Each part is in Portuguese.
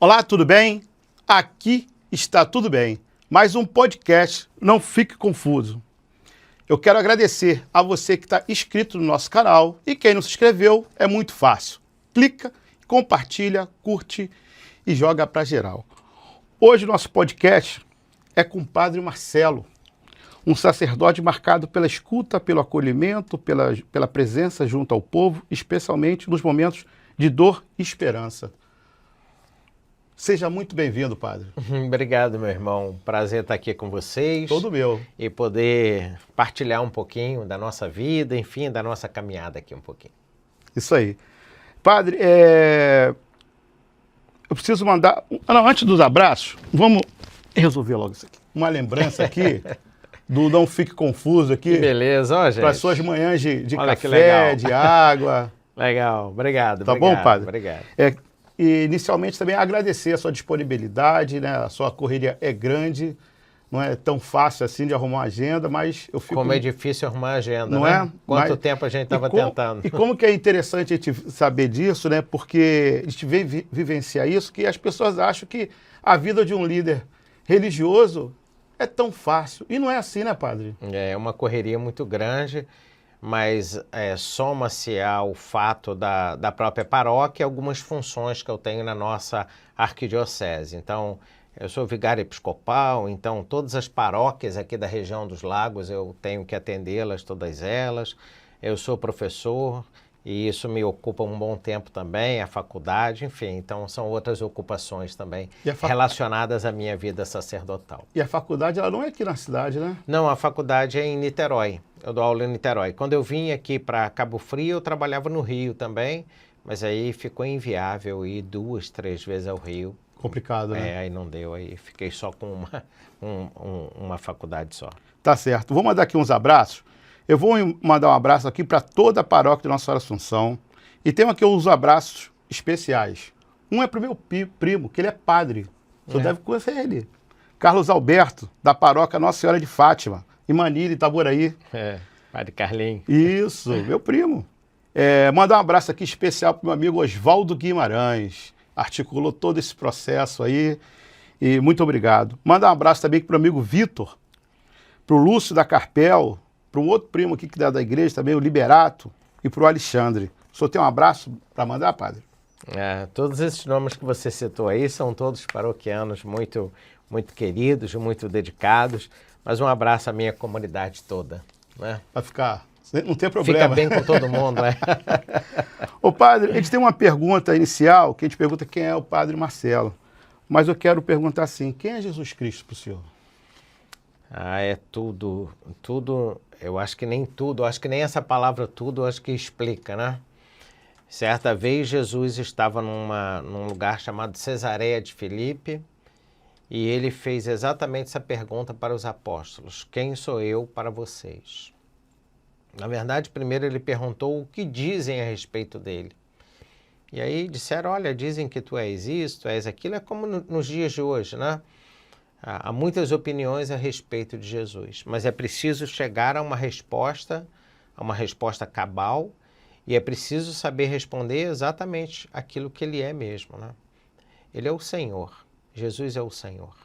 Olá, tudo bem? Aqui está tudo bem. Mais um podcast, não fique confuso. Eu quero agradecer a você que está inscrito no nosso canal e quem não se inscreveu é muito fácil. Clica, compartilha, curte e joga para geral. Hoje o nosso podcast é com o Padre Marcelo, um sacerdote marcado pela escuta, pelo acolhimento, pela presença junto ao povo, especialmente nos momentos de dor e esperança. Seja muito bem-vindo, Padre. Obrigado, meu irmão. Prazer estar aqui com vocês. Todo meu. E poder partilhar um pouquinho da nossa vida, enfim, da nossa caminhada aqui um pouquinho. Isso aí. Padre, eu preciso mandar... Não, antes dos abraços, vamos resolver logo isso aqui. Uma lembrança aqui do Não Fique Confuso aqui. Que beleza, ó, gente. Para as suas manhãs de Olha que café, legal. de água. Legal, obrigado. Tá obrigado, bom, Padre? Obrigado. E inicialmente também agradecer a sua disponibilidade, né? A sua correria é grande, não é tão fácil assim de arrumar uma agenda, mas eu fico... Como é difícil arrumar agenda, não né? é? Quanto tempo a gente estava tentando. E como que é interessante a gente saber disso, né? Porque a gente vivenciar isso, que as pessoas acham que a vida de um líder religioso é tão fácil. E não é assim, né, Padre? É uma correria muito grande, mas soma-se ao fato da própria paróquia algumas funções que eu tenho na nossa arquidiocese. Então, eu sou vigário episcopal, então todas as paróquias aqui da região dos Lagos eu tenho que atendê-las, todas elas. Eu sou professor e isso me ocupa um bom tempo também, a faculdade, enfim. Então, são outras ocupações também relacionadas à minha vida sacerdotal. E a faculdade, ela não é aqui na cidade, né? Não, a faculdade é em Niterói. Eu dou aula em Niterói. Quando eu vim aqui para Cabo Frio, eu trabalhava no Rio também, mas aí ficou inviável ir 2, 3 vezes ao Rio. Complicado, né? Aí não deu, aí fiquei só com uma faculdade só. Tá certo. Vou mandar aqui uns abraços. Eu vou mandar um abraço aqui para toda a paróquia de Nossa Senhora Assunção. E tenho aqui uns abraços especiais. Um é para o meu primo, que ele é padre. O senhor deve conhecer ele. Carlos Alberto, da paróquia Nossa Senhora de Fátima, em Manilha, Itaboraí. Padre Carlinhos. Isso, meu primo. Mandar um abraço aqui especial para o meu amigo Oswaldo Guimarães. Articulou todo esse processo aí. E muito obrigado. Mandar um abraço também para o amigo Vitor, para o Lúcio da Carpel, para um outro primo aqui que é da igreja também, o Liberato, e para o Alexandre. O senhor tem um abraço para mandar, Padre? Todos esses nomes que você citou aí são todos paroquianos muito, muito queridos, muito dedicados, mas um abraço à minha comunidade toda. Né? Vai ficar... Não tem problema. Fica bem com todo mundo, né? Ô, Padre, a gente tem uma pergunta inicial, que a gente pergunta quem é o Padre Marcelo. Mas eu quero perguntar assim, quem é Jesus Cristo para o senhor? É tudo, eu acho que nem tudo, acho que nem essa palavra tudo, acho que explica, né? Certa vez Jesus estava num lugar chamado Cesareia de Filipe e ele fez exatamente essa pergunta para os apóstolos: quem sou eu para vocês? Na verdade, primeiro ele perguntou o que dizem a respeito dele. E aí disseram, olha, dizem que tu és isso, tu és aquilo, é como nos dias de hoje, né? Há muitas opiniões a respeito de Jesus, mas é preciso chegar a uma resposta cabal, e é preciso saber responder exatamente aquilo que ele é mesmo, né? Ele é o Senhor, Jesus é o Senhor.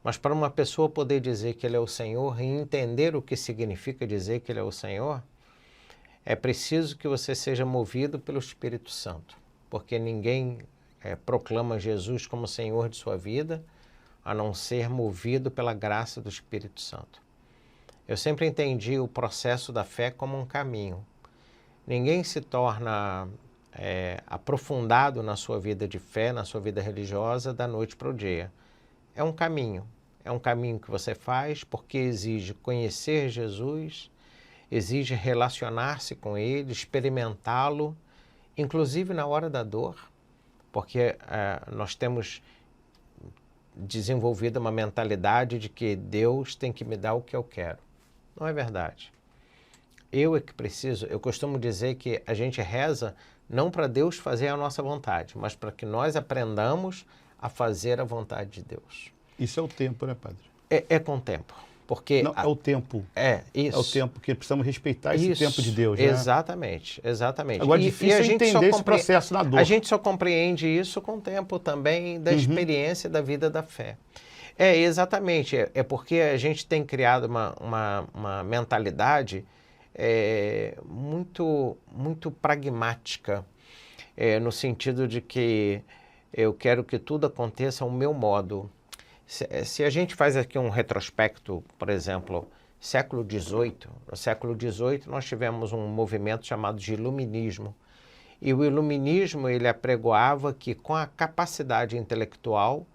Mas para uma pessoa poder dizer que ele é o Senhor e entender o que significa dizer que ele é o Senhor, é preciso que você seja movido pelo Espírito Santo, porque ninguém proclama Jesus como Senhor de sua vida, a não ser movido pela graça do Espírito Santo. Eu sempre entendi o processo da fé como um caminho. Ninguém se torna aprofundado na sua vida de fé, na sua vida religiosa, da noite para o dia. É um caminho que você faz porque exige conhecer Jesus, exige relacionar-se com Ele, experimentá-lo, inclusive na hora da dor, porque nós temos desenvolvido uma mentalidade de que Deus tem que me dar o que eu quero. Não é verdade. Eu é que preciso, eu costumo dizer que a gente reza não para Deus fazer a nossa vontade, mas para que nós aprendamos a fazer a vontade de Deus. Isso é o tempo, né, Padre? É com o tempo. Porque Não, é o tempo. isso. É o tempo que precisamos respeitar esse tempo de Deus, né? Exatamente. Agora, difícil a gente entender esse processo na dor. A gente só compreende isso com o tempo também da experiência da vida da fé. Exatamente. É porque a gente tem criado uma mentalidade muito pragmática, no sentido de que eu quero que tudo aconteça ao meu modo. Se a gente faz aqui um retrospecto, por exemplo, século XVIII, no século XVIII nós tivemos um movimento chamado de Iluminismo. E o Iluminismo, ele apregoava que com a capacidade intelectual,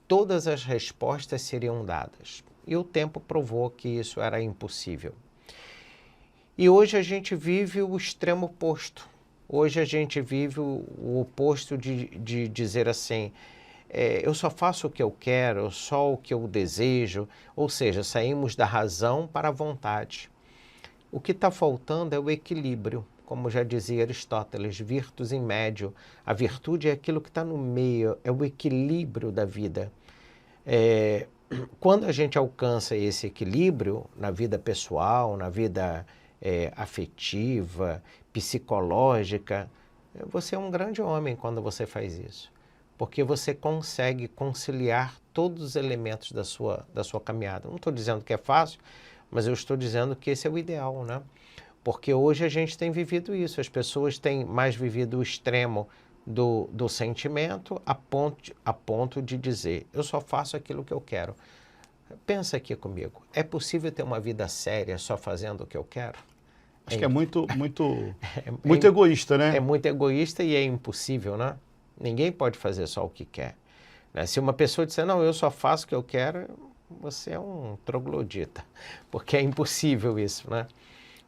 todas as respostas seriam dadas. E o tempo provou que isso era impossível. E hoje a gente vive o extremo oposto. Hoje a gente vive o oposto de dizer assim, eu só faço o que eu quero, só o que eu desejo, ou seja, saímos da razão para a vontade. O que está faltando é o equilíbrio, como já dizia Aristóteles, virtus in medio. A virtude é aquilo que está no meio, é o equilíbrio da vida. Quando a gente alcança esse equilíbrio na vida pessoal, na vida afetiva, psicológica, você é um grande homem quando você faz isso. Porque você consegue conciliar todos os elementos da sua caminhada. Não estou dizendo que é fácil, mas eu estou dizendo que esse é o ideal, né? Porque hoje a gente tem vivido isso, as pessoas têm mais vivido o extremo do sentimento a ponto de dizer, eu só faço aquilo que eu quero. Pensa aqui comigo, é possível ter uma vida séria só fazendo o que eu quero? Acho que é muito egoísta, né? É muito egoísta e é impossível, né? Ninguém pode fazer só o que quer. Né? Se uma pessoa disser, não, eu só faço o que eu quero, você é um troglodita, porque é impossível isso, né?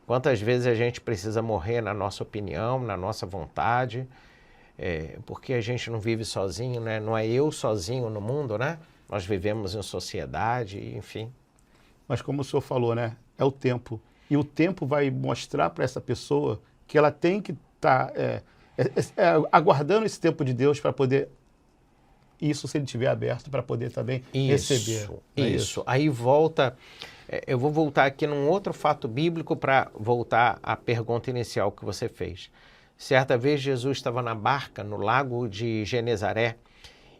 Quantas vezes a gente precisa morrer na nossa opinião, na nossa vontade, porque a gente não vive sozinho, né? Não é eu sozinho no mundo, né? Nós vivemos em sociedade, enfim. Mas como o senhor falou, né? É o tempo. E o tempo vai mostrar para essa pessoa que ela tem que estar aguardando esse tempo de Deus para poder, isso se ele estiver aberto, para poder também receber. Isso. Aí volta, eu vou voltar aqui num outro fato bíblico para voltar à pergunta inicial que você fez. Certa vez Jesus estava na barca no lago de Genezaré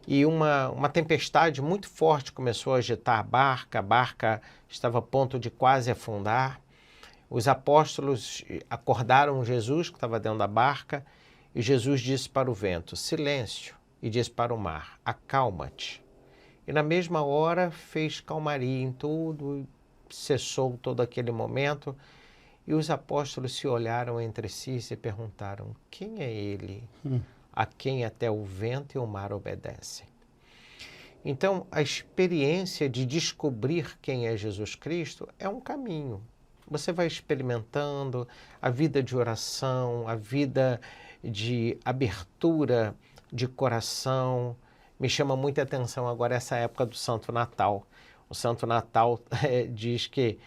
e uma tempestade muito forte começou a agitar a barca estava a ponto de quase afundar. Os apóstolos acordaram Jesus, que estava dentro da barca, e Jesus disse para o vento, silêncio, e disse para o mar, acalma-te. E na mesma hora fez calmaria em tudo, cessou todo aquele momento, e os apóstolos se olharam entre si e se perguntaram, quem é ele, a quem até o vento e o mar obedecem? Então, a experiência de descobrir quem é Jesus Cristo é um caminho. Você vai experimentando a vida de oração, a vida de abertura de coração. Me chama muita atenção agora essa época do Santo Natal. O Santo Natal diz que,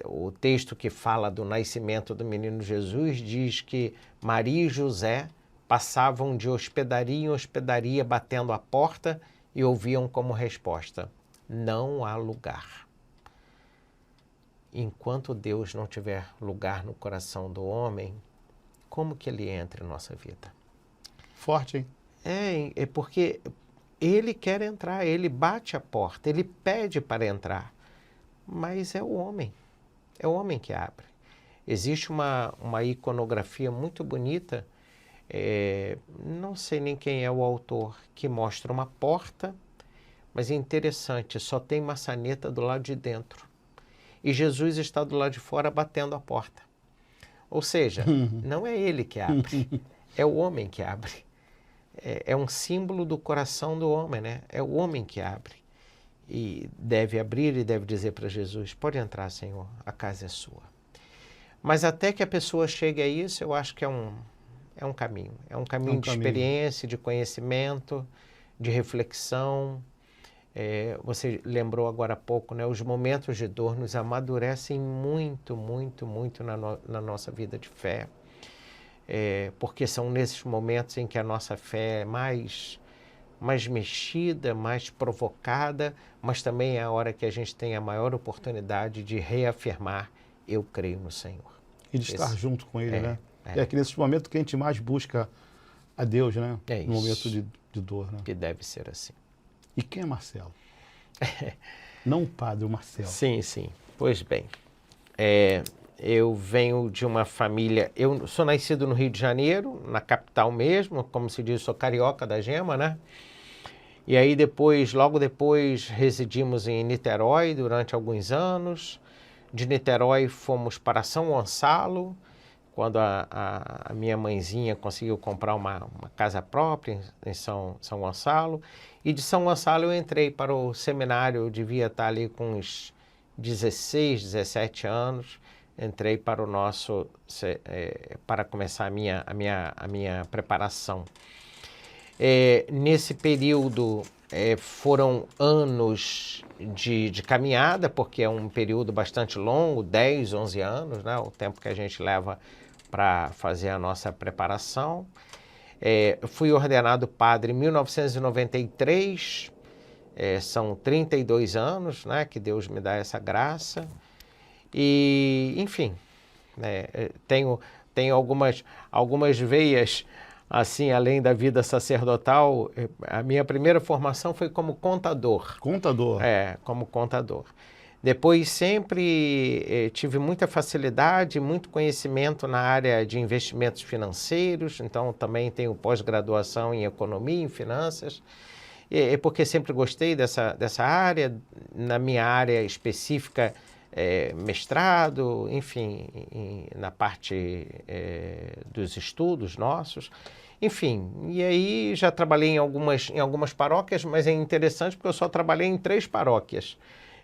o texto que fala do nascimento do menino Jesus diz que Maria e José passavam de hospedaria em hospedaria batendo a porta e ouviam como resposta, não há lugar. Enquanto Deus não tiver lugar no coração do homem, como que ele entra em nossa vida? Forte, hein? É porque ele quer entrar, ele bate a porta, ele pede para entrar, mas é o homem que abre. Existe uma iconografia muito bonita, não sei nem quem é o autor, que mostra uma porta, mas é interessante, só tem maçaneta do lado de dentro. E Jesus está do lado de fora batendo a porta. Ou seja, não é ele que abre, é o homem que abre. É um símbolo do coração do homem, né? É o homem que abre. E deve abrir e deve dizer para Jesus, pode entrar, Senhor, a casa é sua. Mas até que a pessoa chegue a isso, eu acho que é um caminho. É um caminho de experiência, de conhecimento, de reflexão. Você lembrou agora há pouco, né? Os momentos de dor nos amadurecem muito, muito, muito na nossa vida de fé. Porque são nesses momentos em que a nossa fé é mais mais mexida, mais provocada, mas também é a hora que a gente tem a maior oportunidade de reafirmar: eu creio no Senhor. E de estar junto com Ele, né? É. É aqui nesses momentos que a gente mais busca a Deus, né? É No momento isso. de dor, né? Que deve ser assim. E quem é Marcelo? Não o padre, o Marcelo. Sim, sim. Pois bem, eu venho de uma família... Eu sou nascido no Rio de Janeiro, na capital mesmo, como se diz, sou carioca da gema, né? E aí depois, logo depois, residimos em Niterói durante alguns anos. De Niterói fomos para São Gonçalo, quando a minha mãezinha conseguiu comprar uma casa própria em São Gonçalo. E de São Gonçalo eu entrei para o seminário, eu devia estar ali com uns 16, 17 anos. Entrei para o nosso, para começar a minha preparação. Nesse período foram anos de caminhada, porque é um período bastante longo, 10, 11 anos, né? O tempo que a gente leva para fazer a nossa preparação. Fui ordenado padre em 1993, são 32 anos, né, que Deus me dá essa graça. E, enfim, tenho algumas veias, assim, além da vida sacerdotal. A minha primeira formação foi como contador. Contador? Como contador. Depois sempre tive muita facilidade, muito conhecimento na área de investimentos financeiros, então também tenho pós-graduação em economia e em finanças, porque sempre gostei dessa área. Na minha área específica, mestrado, enfim, na parte dos estudos nossos. Enfim, e aí já trabalhei em algumas paróquias, mas é interessante porque eu só trabalhei em 3 paróquias.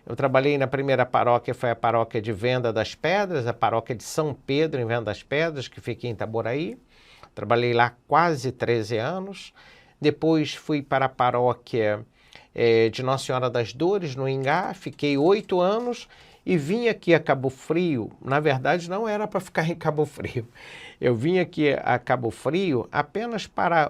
Eu trabalhei na primeira paróquia, foi a paróquia de Venda das Pedras, a paróquia de São Pedro em Venda das Pedras, que fica em Itaboraí. Trabalhei lá quase 13 anos. Depois fui para a paróquia de Nossa Senhora das Dores, no Ingá, fiquei 8 anos e vim aqui a Cabo Frio. Na verdade, não era para ficar em Cabo Frio. Eu vim aqui a Cabo Frio apenas para...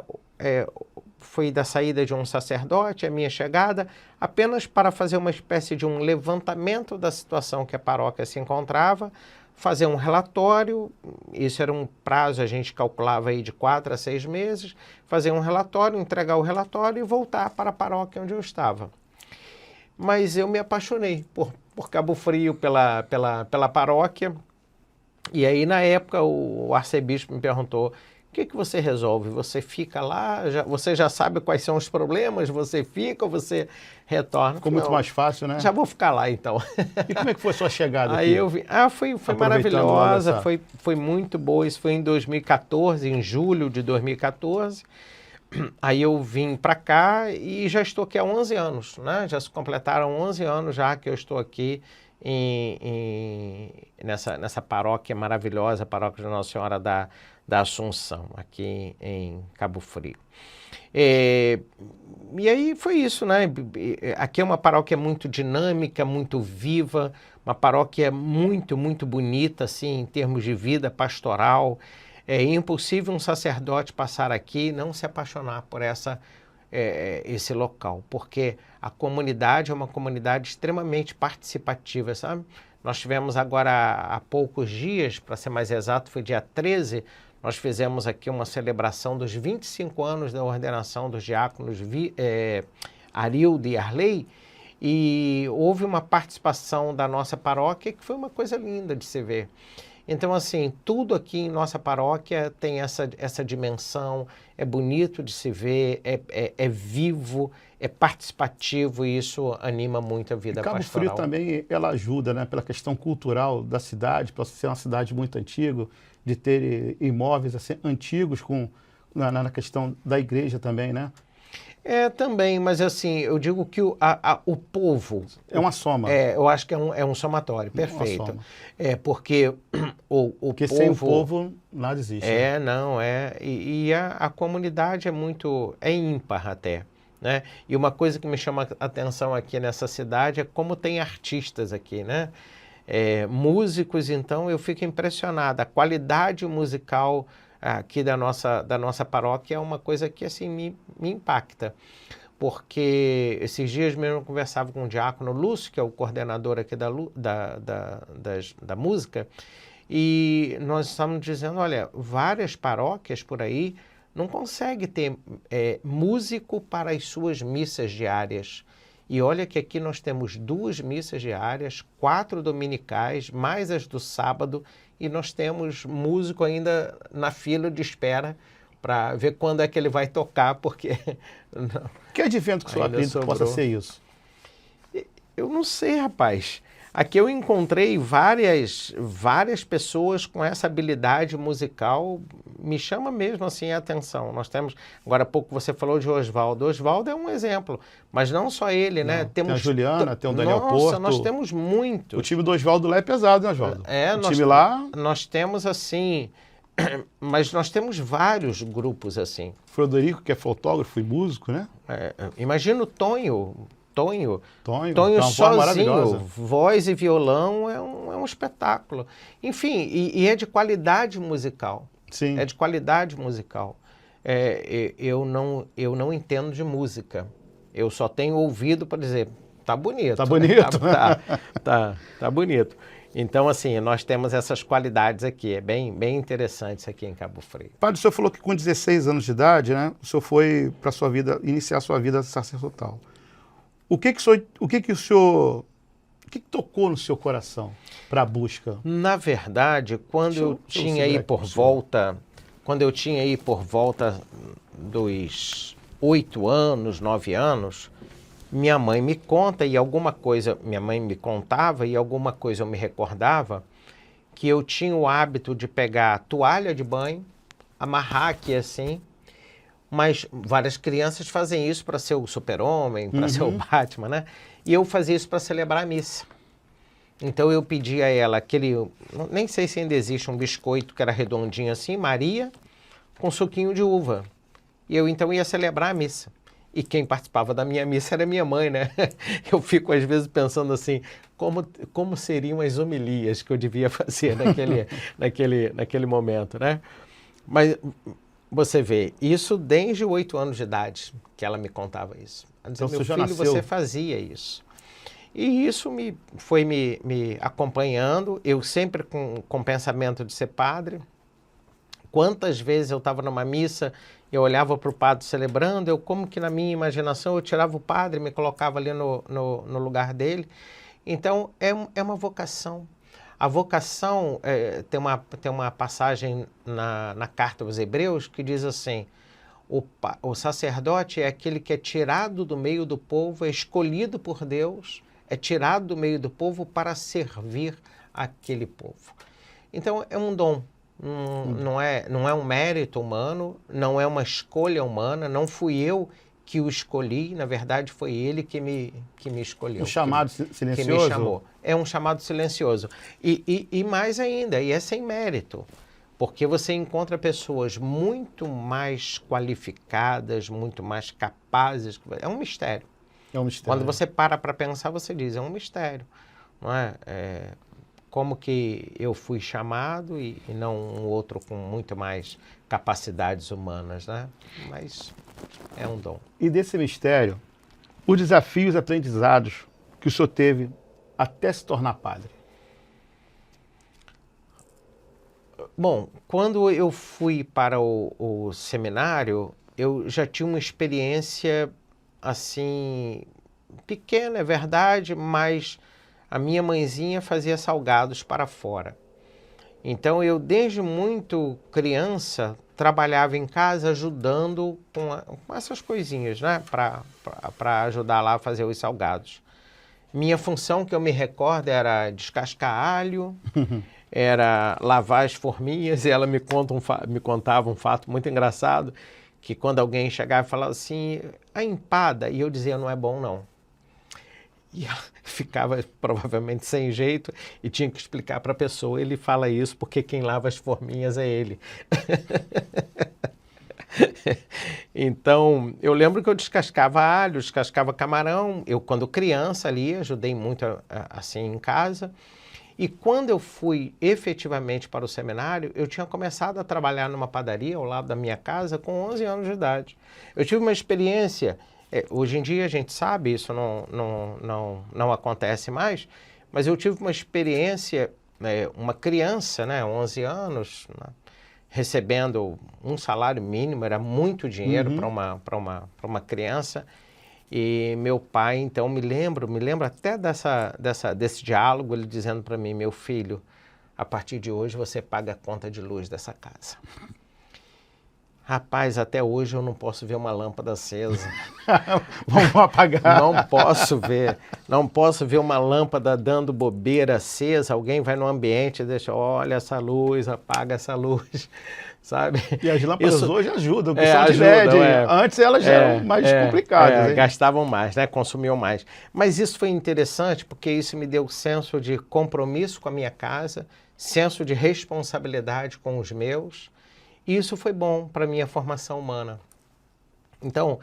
foi da saída de um sacerdote, a minha chegada, apenas para fazer uma espécie de um levantamento da situação que a paróquia se encontrava, fazer um relatório. Isso era um prazo, a gente calculava aí de 4 a 6 meses, fazer um relatório, entregar o relatório e voltar para a paróquia onde eu estava. Mas eu me apaixonei por Cabo Frio, pela paróquia, e aí na época o arcebispo me perguntou: o que você resolve? Você fica lá, você já sabe quais são os problemas, você fica ou você retorna? Ficou muito mais fácil, né? Já vou ficar lá, então. E como é que foi a sua chegada Aí aqui? eu vi, foi maravilhosa, foi muito boa. Isso foi em 2014, em julho de 2014. Aí eu vim para cá e já estou aqui há 11 anos, né? Já se completaram 11 anos já que eu estou aqui nessa paróquia maravilhosa, a paróquia de Nossa Senhora da Assunção, aqui em Cabo Frio. E aí foi isso, né? Aqui é uma paróquia muito dinâmica, muito viva, uma paróquia muito, muito bonita, assim, em termos de vida pastoral. É impossível um sacerdote passar aqui e não se apaixonar por esse local, porque a comunidade é uma comunidade extremamente participativa, sabe? Nós tivemos agora há poucos dias, para ser mais exato, foi dia 13, nós fizemos aqui uma celebração dos 25 anos da ordenação dos diáconos Arildo e Arley, e houve uma participação da nossa paróquia que foi uma coisa linda de se ver. Então, assim, tudo aqui em nossa paróquia tem essa dimensão, é bonito de se ver, é vivo, é participativo, e isso anima muito a vida pastoral. Cabo Frio também, ela ajuda, né, pela questão cultural da cidade, para ser uma cidade muito antiga, de ter imóveis assim, antigos na questão da igreja também, né? Também, mas assim, eu digo que o povo... É uma soma. Eu acho que é um somatório, perfeito. Soma. Porque porque povo... sem o povo, nada existe. E a comunidade é ímpar até, né? E uma coisa que me chama a atenção aqui nessa cidade é como tem artistas aqui, né? Músicos, então, eu fico impressionado. A qualidade musical aqui da nossa paróquia é uma coisa que assim me impacta. Porque esses dias mesmo eu conversava com o diácono Lúcio, que é o coordenador aqui da música, e nós estamos dizendo, olha, várias paróquias por aí não conseguem ter músico para as suas missas diárias. E olha que aqui nós temos 2 missas diárias, 4 dominicais, mais as do sábado, e nós temos músico ainda na fila de espera para ver quando é que ele vai tocar, porque... Não, que advento que o senhor acredita que possa ser isso? Eu não sei, rapaz. Aqui eu encontrei várias pessoas com essa habilidade musical, me chama mesmo assim a atenção. Nós temos, agora há pouco você falou de Oswaldo. Oswaldo é um exemplo, mas não só ele, né? Tem a Juliana, tem o Daniel Porto. Nossa, nós temos muito. O time do Oswaldo lá é pesado, né, Oswaldo? O time lá... Nós temos assim... Mas nós temos vários grupos assim. Frederico, que é fotógrafo e músico, né? Imagina o Tonho sozinho, voz e violão é um espetáculo. Enfim, e é de qualidade musical. Sim. É de qualidade musical. Eu não entendo de música. Eu só tenho ouvido para dizer, tá bonito. Tá bonito. Tá bonito. Então, assim, nós temos essas qualidades aqui. É bem interessante isso aqui em Cabo Frio. Padre, o senhor falou que com 16 anos de idade, né, o senhor foi para sua vida, iniciar a sua vida sacerdotal. O que tocou no seu coração para a busca? Na verdade, quando eu tinha aí por volta dos 8 anos, 9 anos, minha mãe me conta e alguma coisa, minha mãe me contava e alguma coisa eu me recordava que eu tinha o hábito de pegar a toalha de banho, amarrar aqui assim, mas várias crianças fazem isso para ser o super-homem, para ser o Batman, né? E eu fazia isso para celebrar a missa. Então eu pedi a ela nem sei se ainda existe um biscoito que era redondinho assim, Maria, com suquinho de uva. E eu então ia celebrar a missa. E quem participava da minha missa era minha mãe, né? Eu fico às vezes pensando assim, como seriam as homilias que eu devia fazer naquele momento, né? Mas você vê, isso desde 8 anos de idade que ela me contava isso. Ela dizia, meu filho, você fazia isso. E isso foi me acompanhando, eu sempre com pensamento de ser padre. Quantas vezes eu estava numa missa, eu olhava para o padre celebrando, como que na minha imaginação eu tirava o padre, me colocava ali no lugar dele. Então, é uma vocação. A vocação, tem uma passagem na carta aos Hebreus que diz assim, o sacerdote é aquele que é tirado do meio do povo, é escolhido por Deus, é tirado do meio do povo para servir aquele povo. Então, é um dom. Não é um mérito humano, não é uma escolha humana, não fui eu que o escolhi, na verdade foi ele que me escolheu. Um chamado silencioso? Que me chamou. É um chamado silencioso. E mais ainda, e é sem mérito, porque você encontra pessoas muito mais qualificadas, muito mais capazes. É um mistério. É um mistério. Quando você para pensar, você diz, é um mistério, não é? Como que eu fui chamado e não um outro com muito mais capacidades humanas, né? Mas é um dom. E desse mistério, os desafios e aprendizados que o senhor teve até se tornar padre? Bom, quando eu fui para o seminário, eu já tinha uma experiência, assim, pequena, é verdade, mas a minha mãezinha fazia salgados para fora. Então eu, desde muito criança, trabalhava em casa ajudando com essas coisinhas, né? Para ajudar lá a fazer os salgados. Minha função, que eu me recordo, era descascar alho, era lavar as forminhas, e ela me contava um fato muito engraçado, que quando alguém chegava e falava assim, a empada, e eu dizia, não é bom não. E ela ficava provavelmente sem jeito e tinha que explicar para a pessoa, ele fala isso porque quem lava as forminhas é ele. Então, eu lembro que eu descascava alho, descascava camarão, eu quando criança ali ajudei muito assim em casa, E quando eu fui efetivamente para o seminário, eu tinha começado a trabalhar numa padaria ao lado da minha casa com 11 anos de idade. Eu tive uma experiência, hoje em dia a gente sabe, isso não acontece mais, mas eu tive uma experiência, uma criança, né, 11 anos, né, recebendo um salário mínimo, era muito dinheiro para uma criança. E meu pai, então, me lembro até desse diálogo, ele dizendo para mim: meu filho, a partir de hoje você paga a conta de luz dessa casa. Rapaz, até hoje eu não posso ver uma lâmpada acesa. Vamos apagar. Não posso ver uma lâmpada dando bobeira acesa. Alguém vai no ambiente e deixa, olha essa luz, apaga essa luz. Sabe? E as lâmpadas hoje ajudam, porque são de LED. Antes elas eram mais complicadas. Gastavam mais, né? Consumiam mais. Mas isso foi interessante porque isso me deu senso de compromisso com a minha casa, senso de responsabilidade com os meus. E isso foi bom para a minha formação humana. Então,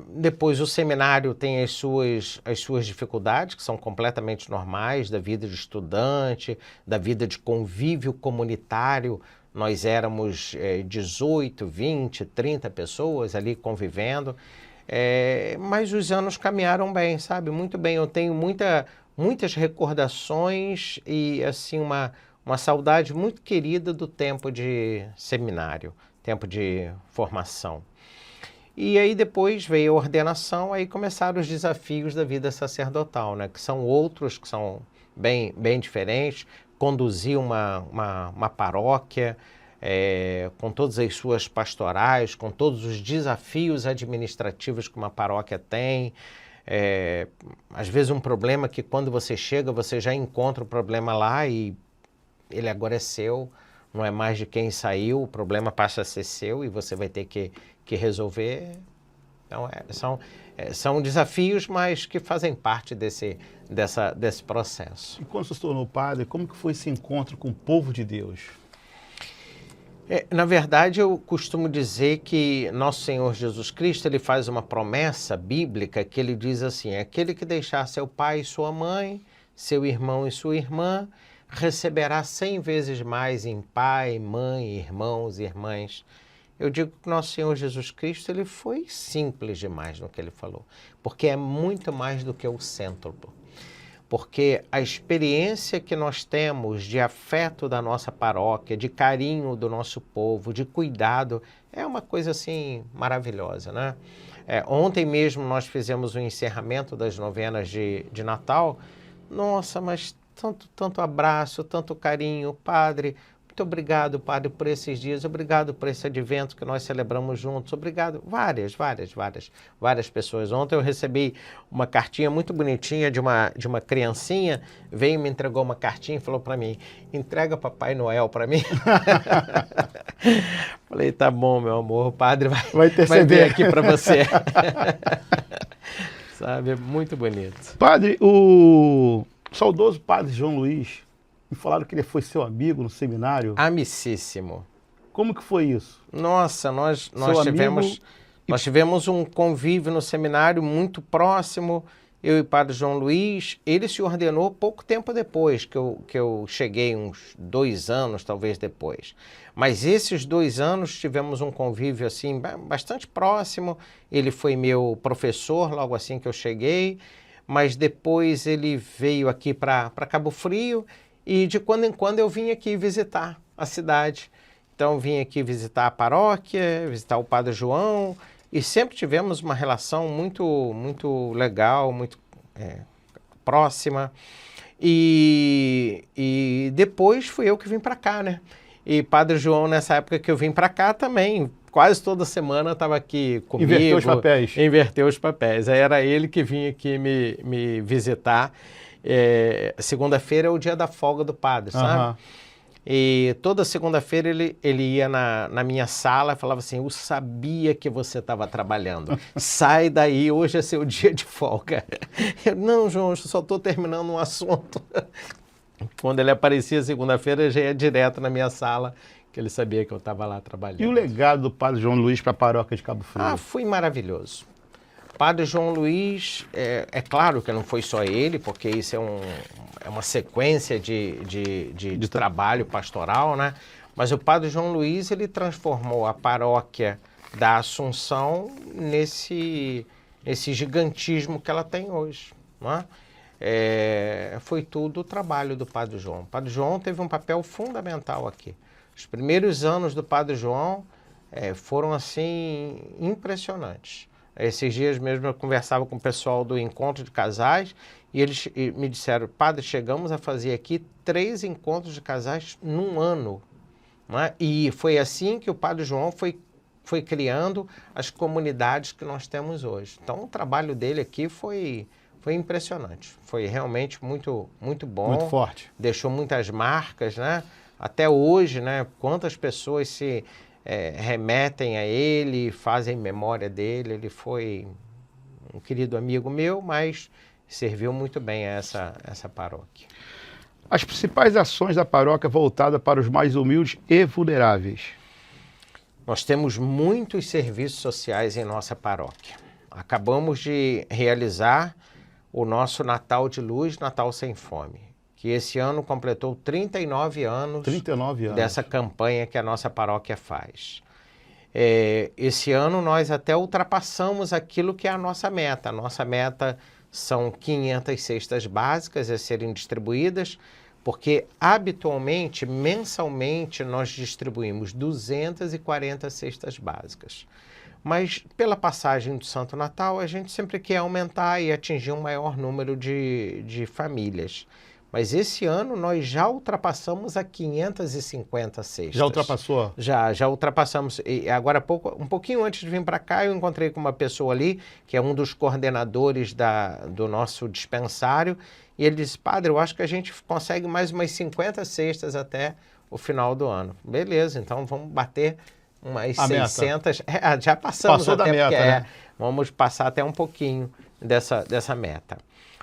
depois o seminário tem as suas dificuldades, que são completamente normais, da vida de estudante, da vida de convívio comunitário. Nós éramos 18, 20, 30 pessoas ali convivendo, mas os anos caminharam bem, sabe? Muito bem. Eu tenho muitas recordações e assim uma saudade muito querida do tempo de seminário, tempo de formação. E aí depois veio a ordenação, aí começaram os desafios da vida sacerdotal, né? Que são outros, que são bem diferentes. Conduzir uma paróquia com todas as suas pastorais, com todos os desafios administrativos que uma paróquia tem. Às vezes um problema que quando você chega, você já encontra o problema lá e ele agora é seu, não é mais de quem saiu, o problema passa a ser seu e você vai ter que resolver. Então, são desafios, mas que fazem parte desse processo. E quando você se tornou padre, como que foi esse encontro com o povo de Deus? Na verdade, eu costumo dizer que nosso Senhor Jesus Cristo, ele faz uma promessa bíblica que ele diz assim: aquele que deixar seu pai e sua mãe, seu irmão e sua irmã, receberá 100 vezes mais em pai, mãe, irmãos e irmãs. Eu digo que nosso Senhor Jesus Cristo, ele foi simples demais no que ele falou, porque é muito mais do que o cêntuplo. Porque a experiência que nós temos de afeto da nossa paróquia, de carinho do nosso povo, de cuidado, é uma coisa assim maravilhosa, né? Ontem mesmo nós fizemos o encerramento das novenas de Natal. Nossa, mas tanto abraço, tanto carinho, padre. Muito obrigado, padre, por esses dias. Obrigado por esse advento que nós celebramos juntos. Obrigado. Várias pessoas. Ontem eu recebi uma cartinha muito bonitinha de uma criancinha. Veio e me entregou uma cartinha e falou para mim: entrega Papai Noel para mim. Falei, tá bom, meu amor. O padre vai vir aqui para você. Sabe, muito bonito. Padre, o saudoso padre João Luiz, me falaram que ele foi seu amigo no seminário. Amicíssimo. Como que foi isso? Nossa, nós tivemos um convívio no seminário muito próximo, eu e o padre João Luiz. Ele se ordenou pouco tempo depois que eu cheguei, uns 2 anos talvez depois. Mas esses 2 anos tivemos um convívio assim bastante próximo. Ele foi meu professor logo assim que eu cheguei, mas depois ele veio aqui para Cabo Frio. E de quando em quando eu vim aqui visitar a cidade. Então vim aqui visitar a paróquia, visitar o Padre João, e sempre tivemos uma relação muito legal, muito próxima. E depois fui eu que vim para cá, né? E Padre João, nessa época que eu vim para cá também, quase toda semana estava aqui comigo. Inverteu os papéis. Inverteu os papéis. Aí era ele que vinha aqui me visitar. Segunda-feira é o dia da folga do padre, sabe? E toda segunda-feira ele ia na minha sala e falava assim: eu sabia que você estava trabalhando, sai daí, hoje é seu dia de folga. Eu, não, João, eu só estou terminando um assunto. Quando ele aparecia segunda-feira, eu já ia direto na minha sala, que ele sabia que eu estava lá trabalhando. E o legado do padre João Luiz para a paróquia de Cabo Frio? Foi maravilhoso. Padre João Luiz, é claro que não foi só ele, porque isso uma sequência de trabalho pastoral, né? Mas o Padre João Luiz, ele transformou a paróquia da Assunção nesse gigantismo que ela tem hoje, não é? Foi tudo o trabalho do Padre João. O Padre João teve um papel fundamental aqui. Os primeiros anos do Padre João foram, assim, impressionantes. Esses dias mesmo eu conversava com o pessoal do Encontro de Casais e eles me disseram, padre, chegamos a fazer aqui 3 encontros de casais num ano. Não é? E foi assim que o Padre João foi criando as comunidades que nós temos hoje. Então o trabalho dele aqui foi impressionante. Foi realmente muito, muito bom. Muito forte. Deixou muitas marcas, né? Até hoje, né? Quantas pessoas se remetem a ele, fazem memória dele. Ele foi um querido amigo meu, mas serviu muito bem a essa paróquia. As principais ações da paróquia voltadas para os mais humildes e vulneráveis. Nós temos muitos serviços sociais em nossa paróquia. Acabamos de realizar o nosso Natal de Luz, Natal Sem Fome, que esse ano completou 39 anos, dessa campanha que a nossa paróquia faz. Esse ano nós até ultrapassamos aquilo que é a nossa meta. A nossa meta são 500 cestas básicas a serem distribuídas, porque habitualmente, mensalmente, nós distribuímos 240 cestas básicas. Mas pela passagem do Santo Natal, a gente sempre quer aumentar e atingir um maior número de famílias. Mas esse ano nós já ultrapassamos a 550 cestas. Já ultrapassou? Já ultrapassamos. E agora, um pouquinho antes de vir para cá, eu encontrei com uma pessoa ali, que é um dos coordenadores do nosso dispensário, e ele disse, padre, eu acho que a gente consegue mais umas 50 cestas até o final do ano. Beleza, então vamos bater umas 600. Já passamos. Passou até da meta, né? Vamos passar até um pouquinho dessa meta.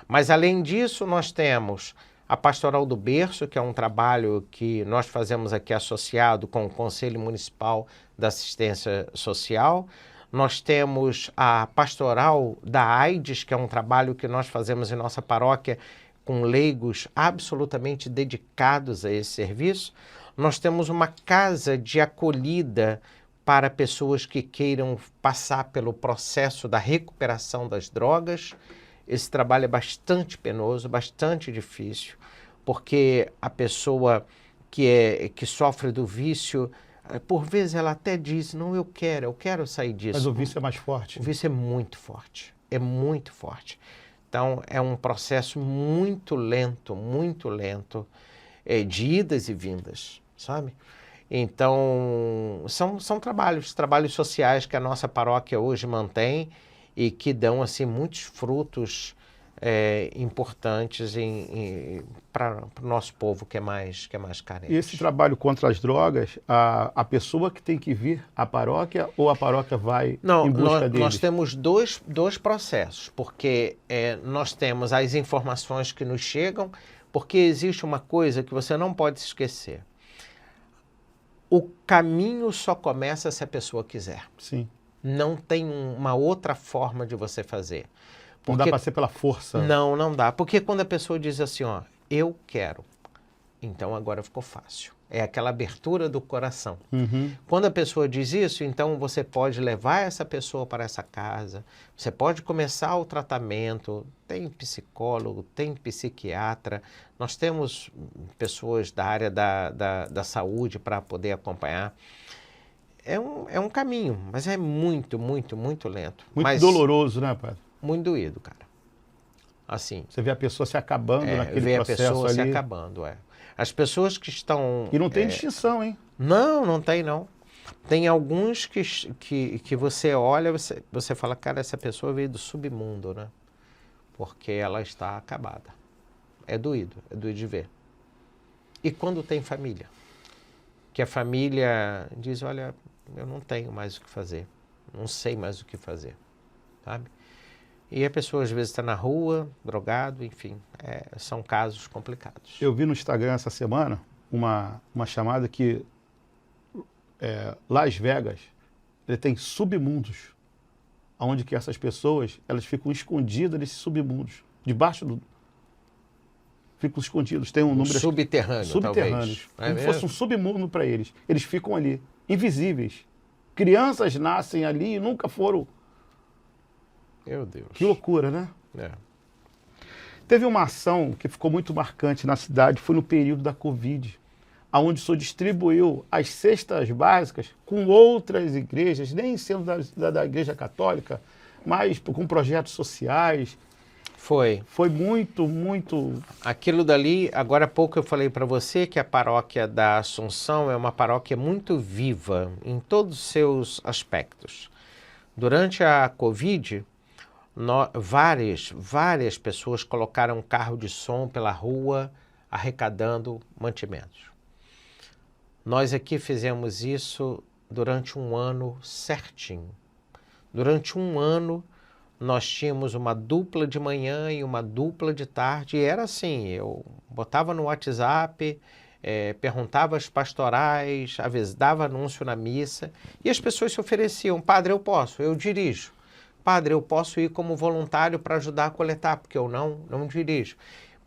Mas além disso, nós temos a Pastoral do Berço, que é um trabalho que nós fazemos aqui associado com o Conselho Municipal da Assistência Social. Nós temos a Pastoral da AIDS, que é um trabalho que nós fazemos em nossa paróquia com leigos absolutamente dedicados a esse serviço. Nós temos uma casa de acolhida para pessoas que queiram passar pelo processo da recuperação das drogas. Esse trabalho é bastante penoso, bastante difícil, porque a pessoa que sofre do vício, por vezes ela até diz, não, eu quero sair disso. Mas o vício é mais forte. O vício é muito forte, muito forte. Então é um processo muito lento, de idas e vindas, sabe? Então são trabalhos sociais que a nossa paróquia hoje mantém e que dão assim muitos frutos importantes para o nosso povo que é mais carente. E esse trabalho contra as drogas, a pessoa que tem que vir à paróquia ou a paróquia vai em busca deles? Nós temos dois processos, porque nós temos as informações que nos chegam, porque existe uma coisa que você não pode esquecer. O caminho só começa se a pessoa quiser. Sim. Não tem uma outra forma de você fazer. Não dá para ser pela força. Não dá. Porque quando a pessoa diz assim, ó, eu quero, então agora ficou fácil. É aquela abertura do coração. Uhum. Quando a pessoa diz isso, então você pode levar essa pessoa para essa casa, você pode começar o tratamento, tem psicólogo, tem psiquiatra, nós temos pessoas da área da saúde para poder acompanhar. É um caminho, mas é muito lento. Muito doloroso, né, padre? Muito doído, cara. Assim. Você vê a pessoa se acabando naquele vê processo a pessoa ali. se acabando, As pessoas que estão... E não tem distinção, hein? Não tem, não. Tem alguns que você olha, você fala, cara, essa pessoa veio do submundo, né? Porque ela está acabada. É doído de ver. E quando tem família? Que a família diz, olha, eu não tenho mais o que fazer, não sei mais o que fazer, sabe? E a pessoa às vezes está na rua, drogado, enfim, são casos complicados. Eu vi no Instagram essa semana uma chamada que Las Vegas ele tem submundos, onde que essas pessoas elas ficam escondidas nesses submundos, debaixo ficam escondidos. Tem um número... Subterrâneo, subterrâneos. talvez. Como se fosse um submundo para eles. Eles ficam ali, invisíveis. Crianças nascem ali e nunca foram... Meu Deus. Que loucura, né? É. Teve uma ação que ficou muito marcante na cidade, foi no período da Covid, onde o senhor distribuiu as cestas básicas com outras igrejas, nem sendo da Igreja Católica, mas com projetos sociais. Foi. Foi muito... Aquilo dali, agora há pouco eu falei para você que a paróquia da Assunção é uma paróquia muito viva em todos os seus aspectos. Durante a Covid, várias pessoas colocaram um carro de som pela rua arrecadando mantimentos. Nós aqui fizemos isso durante um ano certinho. Durante um ano, nós tínhamos uma dupla de manhã e uma dupla de tarde, e era assim, eu botava no WhatsApp, perguntava às pastorais, às vezes dava anúncio na missa, e as pessoas se ofereciam, padre, eu posso, eu dirijo. Padre, eu posso ir como voluntário para ajudar a coletar, porque eu não dirijo.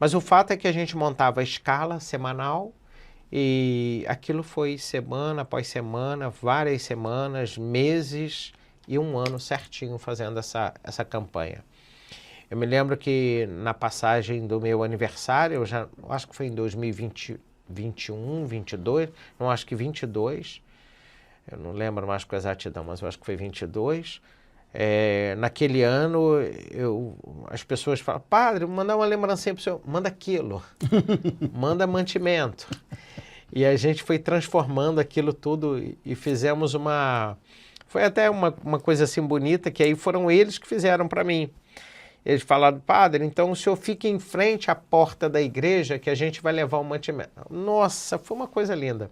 Mas o fato é que a gente montava a escala semanal, e aquilo foi semana após semana, várias semanas, meses e um ano certinho fazendo essa campanha. Eu me lembro que na passagem do meu aniversário, eu acho que foi em 2021, 22, não acho que 22, eu não lembro mais com exatidão, mas eu acho que foi 22. Naquele ano, as pessoas falam, padre, mandar uma lembrancinha para o senhor, manda quilo, manda mantimento. E a gente foi transformando aquilo tudo e fizemos foi até uma coisa assim bonita, que aí foram eles que fizeram para mim. Eles falaram, padre, então o senhor fica em frente à porta da igreja que a gente vai levar o mantimento. Nossa, foi uma coisa linda.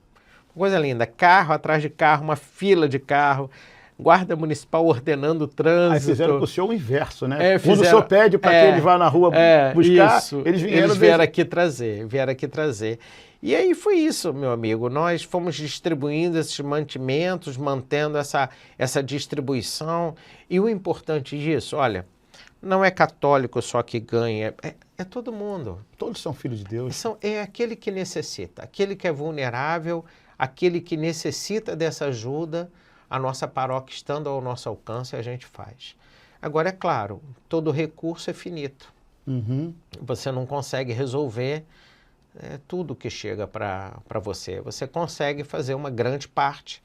Uma coisa linda. Carro atrás de carro, uma fila de carro, guarda municipal ordenando o trânsito. Aí fizeram com o senhor o inverso, né? Quando o senhor pede para que eles vá na rua buscar, isso, eles vieram aqui trazer. E aí foi isso, meu amigo. Nós fomos distribuindo esses mantimentos, mantendo essa distribuição. E o importante disso, olha, não é católico só que ganha, é todo mundo. Todos são filhos de Deus. É aquele que necessita, aquele que é vulnerável, aquele que necessita dessa ajuda. A nossa paróquia, estando ao nosso alcance, a gente faz. Agora, é claro, todo recurso é finito. Uhum. Você não consegue resolver tudo que chega para você. Você consegue fazer uma grande parte,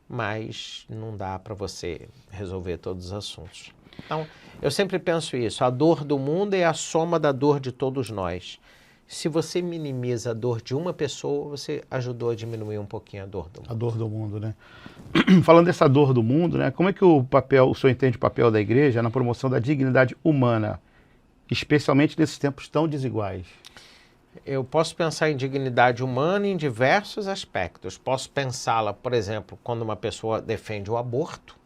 mas não dá para você resolver todos os assuntos. Então, eu sempre penso isso, a dor do mundo é a soma da dor de todos nós. Se você minimiza a dor de uma pessoa, você ajudou a diminuir um pouquinho a dor do mundo. A dor do mundo, né? Falando dessa dor do mundo, né? Como é que o senhor entende o papel da igreja na promoção da dignidade humana, especialmente nesses tempos tão desiguais? Eu posso pensar em dignidade humana em diversos aspectos. Posso pensá-la, por exemplo, quando uma pessoa defende o aborto,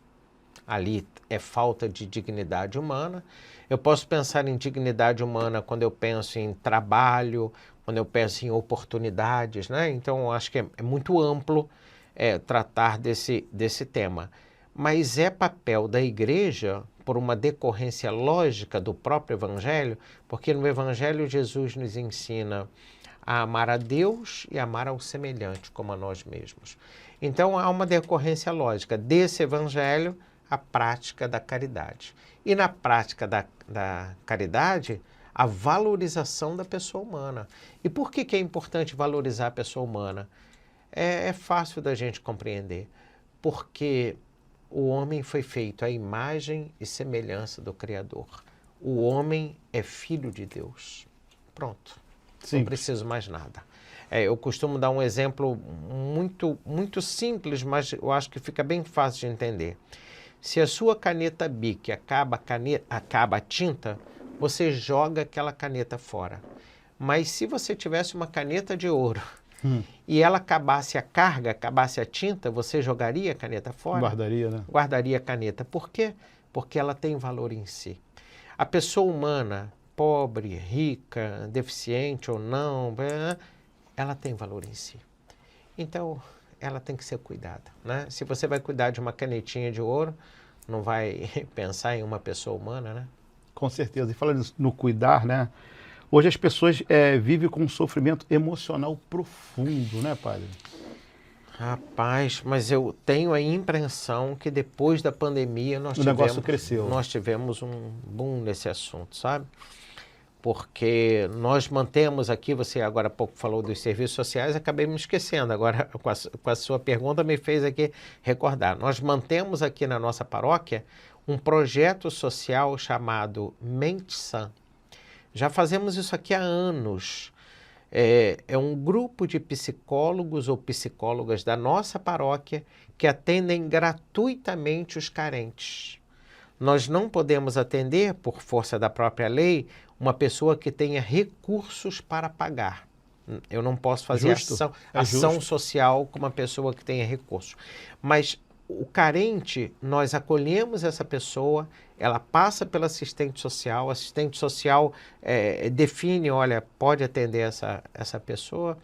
ali é falta de dignidade humana. Eu posso pensar em dignidade humana quando eu penso em trabalho, quando eu penso em oportunidades, né? Então, eu acho que é muito amplo tratar desse tema. Mas é papel da igreja, por uma decorrência lógica do próprio Evangelho, porque no Evangelho Jesus nos ensina a amar a Deus e amar ao semelhante, como a nós mesmos. Então, há uma decorrência lógica desse Evangelho, a prática da caridade. E na prática da caridade, a valorização da pessoa humana. E por que é importante valorizar a pessoa humana? É fácil da gente compreender, porque o homem foi feito à imagem e semelhança do Criador. O homem é filho de Deus. Pronto. Sim. Não preciso mais nada. Eu costumo dar um exemplo muito simples, mas eu acho que fica bem fácil de entender. Se a sua caneta Bic acaba a tinta, você joga aquela caneta fora. Mas se você tivesse uma caneta de ouro e ela acabasse a carga, acabasse a tinta, você jogaria a caneta fora? Guardaria, né? Guardaria a caneta. Por quê? Porque ela tem valor em si. A pessoa humana, pobre, rica, deficiente ou não, ela tem valor em si. Então, ela tem que ser cuidada, né? Se você vai cuidar de uma canetinha de ouro, não vai pensar em uma pessoa humana, né? Com certeza. E falando no cuidar, né? Hoje as pessoas vivem com um sofrimento emocional profundo, né, padre? Rapaz, mas eu tenho a impressão que depois da pandemia negócio cresceu. Nós tivemos um boom nesse assunto, sabe? Porque nós mantemos aqui, você agora há pouco falou dos serviços sociais, acabei me esquecendo, agora com a sua pergunta me fez aqui recordar. Nós mantemos aqui na nossa paróquia um projeto social chamado Mente Sã. Já fazemos isso aqui há anos. É um grupo de psicólogos ou psicólogas da nossa paróquia que atendem gratuitamente os carentes. Nós não podemos atender, por força da própria lei, uma pessoa que tenha recursos para pagar. Eu não posso fazer ação social com uma pessoa que tenha recursos. Mas o carente, nós acolhemos essa pessoa, ela passa pelo assistente social, o assistente social define, olha, pode atender essa pessoa,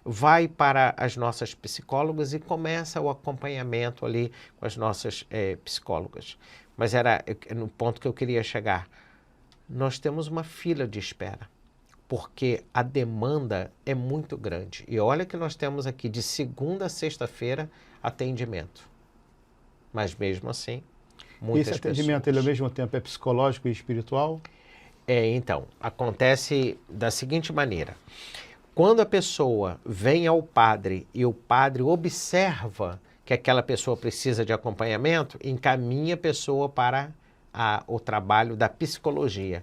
vai para as nossas psicólogas e começa o acompanhamento ali com as nossas psicólogas. Mas era no ponto que eu queria chegar. Nós temos uma fila de espera, porque a demanda é muito grande. E olha que nós temos aqui de segunda a sexta-feira atendimento. Mas mesmo assim, muitas Esse atendimento, ele ao mesmo tempo é psicológico e espiritual? Então, acontece da seguinte maneira. Quando a pessoa vem ao padre e o padre observa que aquela pessoa precisa de acompanhamento, encaminha a pessoa para o trabalho da psicologia.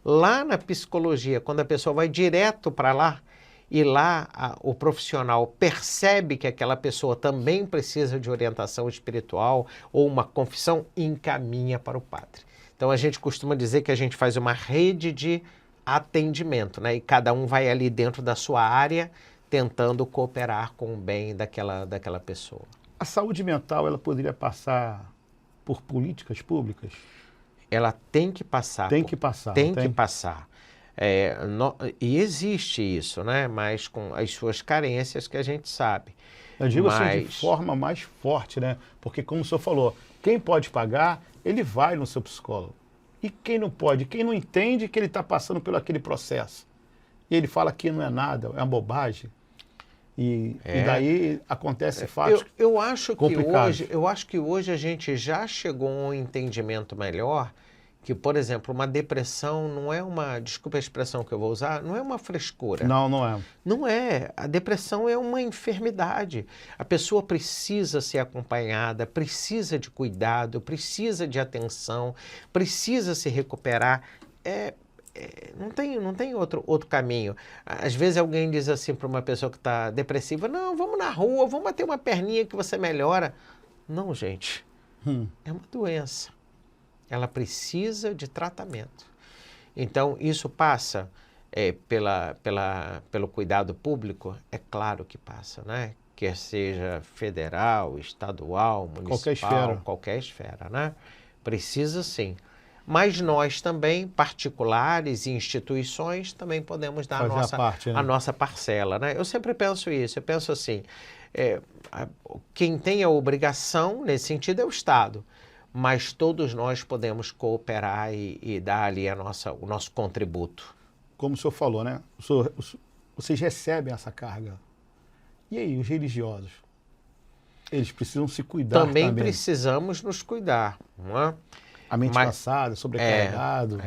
Lá na psicologia, quando a pessoa vai direto para lá, e lá o profissional percebe que aquela pessoa também precisa de orientação espiritual ou uma confissão, encaminha para o padre. Então a gente costuma dizer que a gente faz uma rede de atendimento, né? E cada um vai ali dentro da sua área tentando cooperar com o bem daquela pessoa. A saúde mental, ela poderia passar por políticas públicas? Ela tem que passar. Tem que passar. Tem que passar. E existe isso, né? Mas com as suas carências que a gente sabe. Eu digo assim, de forma mais forte, né? Porque como o senhor falou, quem pode pagar, ele vai no seu psicólogo. E quem não pode, quem não entende que ele está passando pelo aquele processo. E ele fala que não é nada, é uma bobagem. E daí acontece fatos complicados. Eu acho que hoje a gente já chegou a um entendimento melhor que, por exemplo, uma depressão não é uma, desculpa a expressão que eu vou usar, não é uma frescura. Não, não é. Não é. A depressão é uma enfermidade. A pessoa precisa ser acompanhada, precisa de cuidado, precisa de atenção, precisa se recuperar. Não tem outro caminho. Às vezes alguém diz assim para uma pessoa que está depressiva, não, vamos na rua, vamos bater uma perninha que você melhora. Não, gente. É uma doença. Ela precisa de tratamento. Então, isso passa pelo cuidado público? É claro que passa, né? Quer seja federal, estadual, municipal, qualquer esfera, né? Precisa sim. Mas nós também, particulares e instituições, também podemos dar a nossa parcela, né? Eu sempre penso isso, eu penso assim, quem tem a obrigação nesse sentido é o Estado, mas todos nós podemos cooperar e dar ali o nosso contributo. Como o senhor falou, né? Vocês recebem essa carga. E aí, os religiosos? Eles precisam se cuidar também. Também precisamos nos cuidar, não é? A mente cansada, sobrecarregado.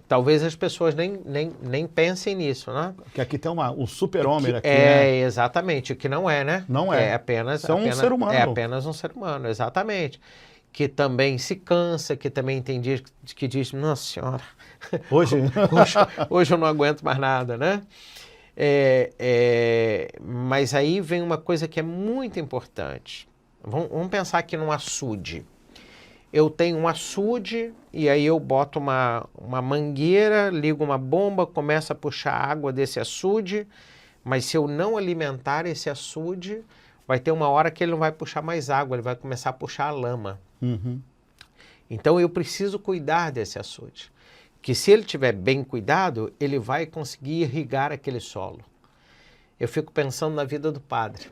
Talvez as pessoas nem pensem nisso, né? Que aqui tem um super-homem aqui, né? Exatamente, o que não é, né? Não é. É apenas um ser humano. É apenas um ser humano, exatamente. Que também se cansa, que também tem dias que diz, nossa senhora, hoje eu não aguento mais nada, né? Mas aí vem uma coisa que é muito importante. Vamos pensar aqui num açude. Eu tenho um açude e aí eu boto uma mangueira, ligo uma bomba, começo a puxar água desse açude, mas se eu não alimentar esse açude, vai ter uma hora que ele não vai puxar mais água, ele vai começar a puxar a lama. Então eu preciso cuidar desse açude, que se ele estiver bem cuidado, ele vai conseguir irrigar aquele solo. Eu fico pensando na vida do padre.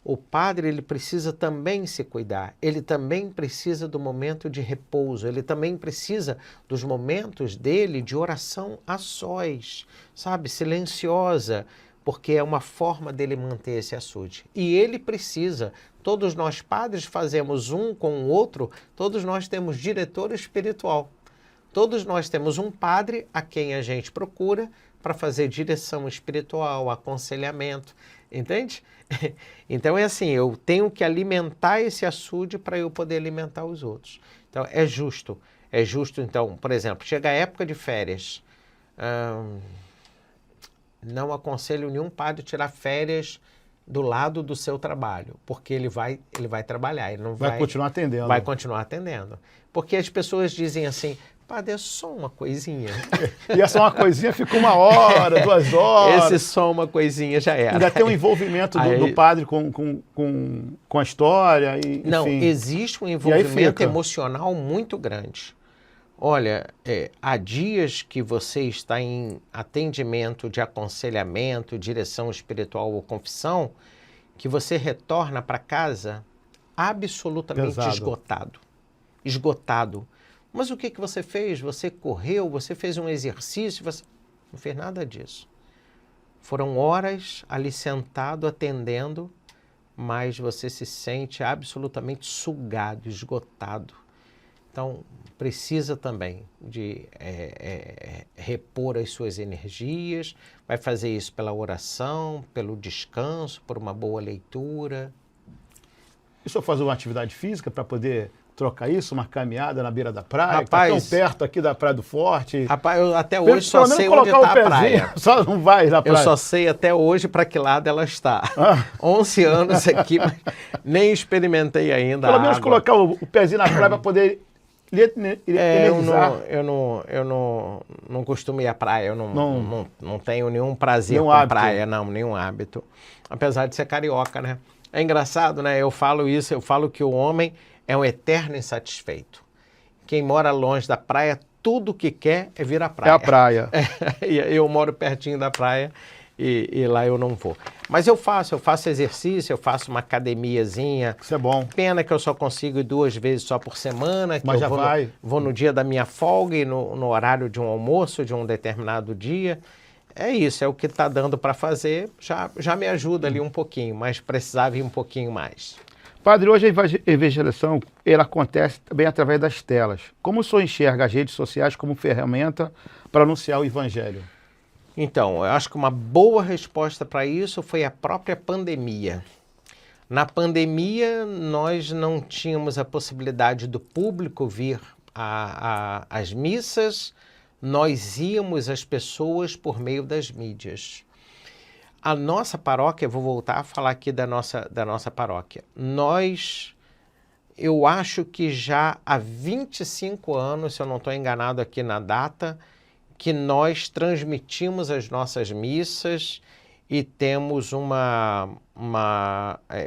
o padre ele precisa também se cuidar, ele também precisa do momento de repouso, ele também precisa dos momentos dele de oração a sós, sabe, silenciosa, porque é uma forma dele manter esse açude. E ele precisa, todos nós padres fazemos um com o outro, todos nós temos diretor espiritual. Todos nós temos um padre a quem a gente procura para fazer direção espiritual, aconselhamento, entende? Então é assim, eu tenho que alimentar esse açude para eu poder alimentar os outros. Então é justo, então, por exemplo, chega a época de férias, não aconselho nenhum padre tirar férias do lado do seu trabalho, porque ele vai trabalhar, ele não vai continuar atendendo. Vai continuar atendendo. Porque as pessoas dizem assim, padre, é só uma coisinha. E essa uma coisinha fica 1 hora, 2 horas. Esse só uma coisinha já era. Ainda tem um envolvimento do padre com a história. E, enfim. Não, existe um envolvimento emocional muito grande. Olha, há dias que você está em atendimento de aconselhamento, direção espiritual ou confissão, que você retorna para casa absolutamente esgotado. Mas o que você fez? Você correu, você fez um exercício, você não fez nada disso. Foram horas ali sentado, atendendo, mas você se sente absolutamente sugado, esgotado. Então, precisa também de repor as suas energias, vai fazer isso pela oração, pelo descanso, por uma boa leitura. E o senhor faz uma atividade física para poder trocar isso, uma caminhada na beira da praia? Rapaz, tá tão perto aqui da Praia do Forte. Rapaz, eu até hoje só sei onde está a praia. Só não vai na praia. Eu só sei até hoje para que lado ela está. 11 anos aqui, mas nem experimentei ainda. Pelo menos colocar o pezinho na praia para poder eu não costumo ir à praia, eu não tenho nenhum prazer com hábito. Praia, não, nenhum hábito. Apesar de ser carioca, né? É engraçado, né? Eu falo que o homem é um eterno insatisfeito. Quem mora longe da praia, tudo que quer é vir à praia. É a praia. Eu moro pertinho da praia e lá eu não vou. Mas eu faço exercício, eu faço uma academiazinha. Isso é bom. Pena que eu só consigo ir 2 vezes só por semana. Que mas já vou no dia da minha folga e no horário de um almoço de um determinado dia. É isso, é o que está dando para fazer. Já me ajuda ali um pouquinho, mas precisava ir um pouquinho mais. Padre, hoje a evangelização ela acontece também através das telas. Como o senhor enxerga as redes sociais como ferramenta para anunciar o evangelho? Então, eu acho que uma boa resposta para isso foi a própria pandemia. Na pandemia, nós não tínhamos a possibilidade do público vir às missas, nós íamos às pessoas por meio das mídias. A nossa paróquia, vou voltar a falar aqui da nossa paróquia. Eu acho que já há 25 anos, se eu não estou enganado aqui na data, que nós transmitimos as nossas missas e temos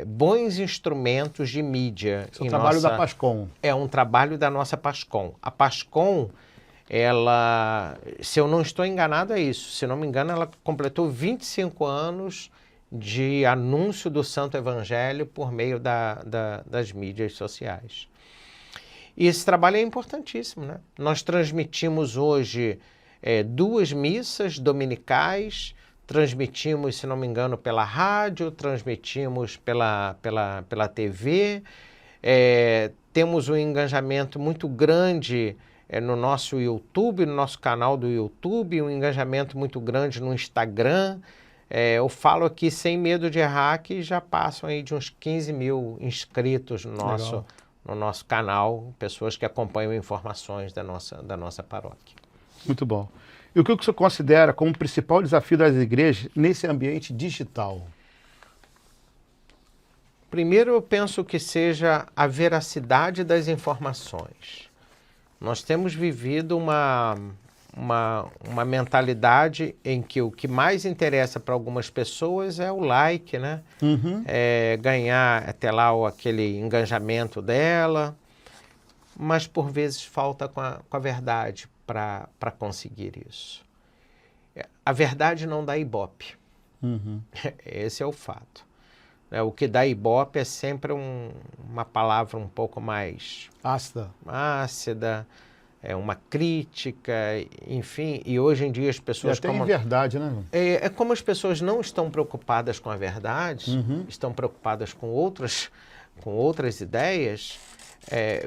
bons instrumentos de mídia. Esse é o trabalho da PASCOM. É um trabalho da nossa PASCOM. A PASCOM, ela, se eu não estou enganado, é isso. Se não me engano, ela completou 25 anos de anúncio do Santo Evangelho por meio das mídias sociais. E esse trabalho é importantíssimo, né? Nós transmitimos hoje 2 missas dominicais, transmitimos, se não me engano, pela rádio, transmitimos pela TV, temos um engajamento muito grande no nosso YouTube, no nosso canal do YouTube, um engajamento muito grande no Instagram. Eu falo aqui sem medo de errar que já passam aí de uns 15 mil inscritos no nosso canal, pessoas que acompanham informações da nossa paróquia. Muito bom. E o que o senhor considera como o principal desafio das igrejas nesse ambiente digital? Primeiro, eu penso que seja a veracidade das informações. Nós temos vivido uma mentalidade em que o que mais interessa para algumas pessoas é o like, né? Ganhar até lá aquele engajamento dela, mas por vezes falta com a verdade para conseguir isso. A verdade não dá ibope. Esse é o fato. né? O que dá ibope é sempre uma palavra um pouco mais ácida, é uma crítica, enfim. E hoje em dia as pessoas... E até verdade, né? É como as pessoas não estão preocupadas com a verdade, estão preocupadas com outras ideias.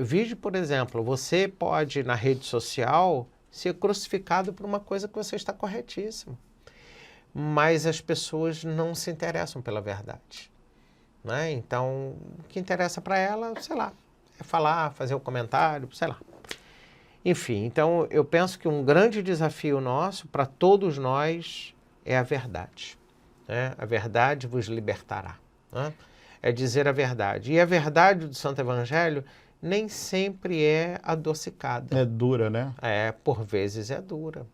Vide, por exemplo, você pode, na rede social, ser crucificado por uma coisa que você está corretíssimo. Mas as pessoas não se interessam pela verdade, né? Então, o que interessa para ela, sei lá, é falar, fazer um comentário, sei lá. Enfim, então eu penso que um grande desafio nosso, para todos nós, é a verdade, né? A verdade vos libertará, né? É dizer a verdade. E a verdade do Santo Evangelho nem sempre é adocicada. É dura, né? Por vezes é dura.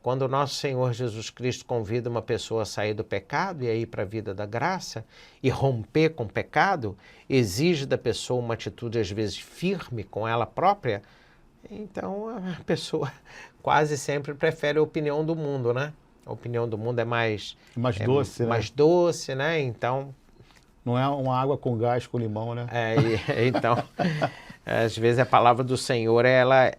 Quando o nosso Senhor Jesus Cristo convida uma pessoa a sair do pecado e a ir para a vida da graça e romper com o pecado, exige da pessoa uma atitude às vezes firme com ela própria, então a pessoa quase sempre prefere a opinião do mundo, né? A opinião do mundo é mais doce, né? Mais doce, né? Então... Não é uma água com gás, com limão, né? Então, às vezes a palavra do Senhor, ela,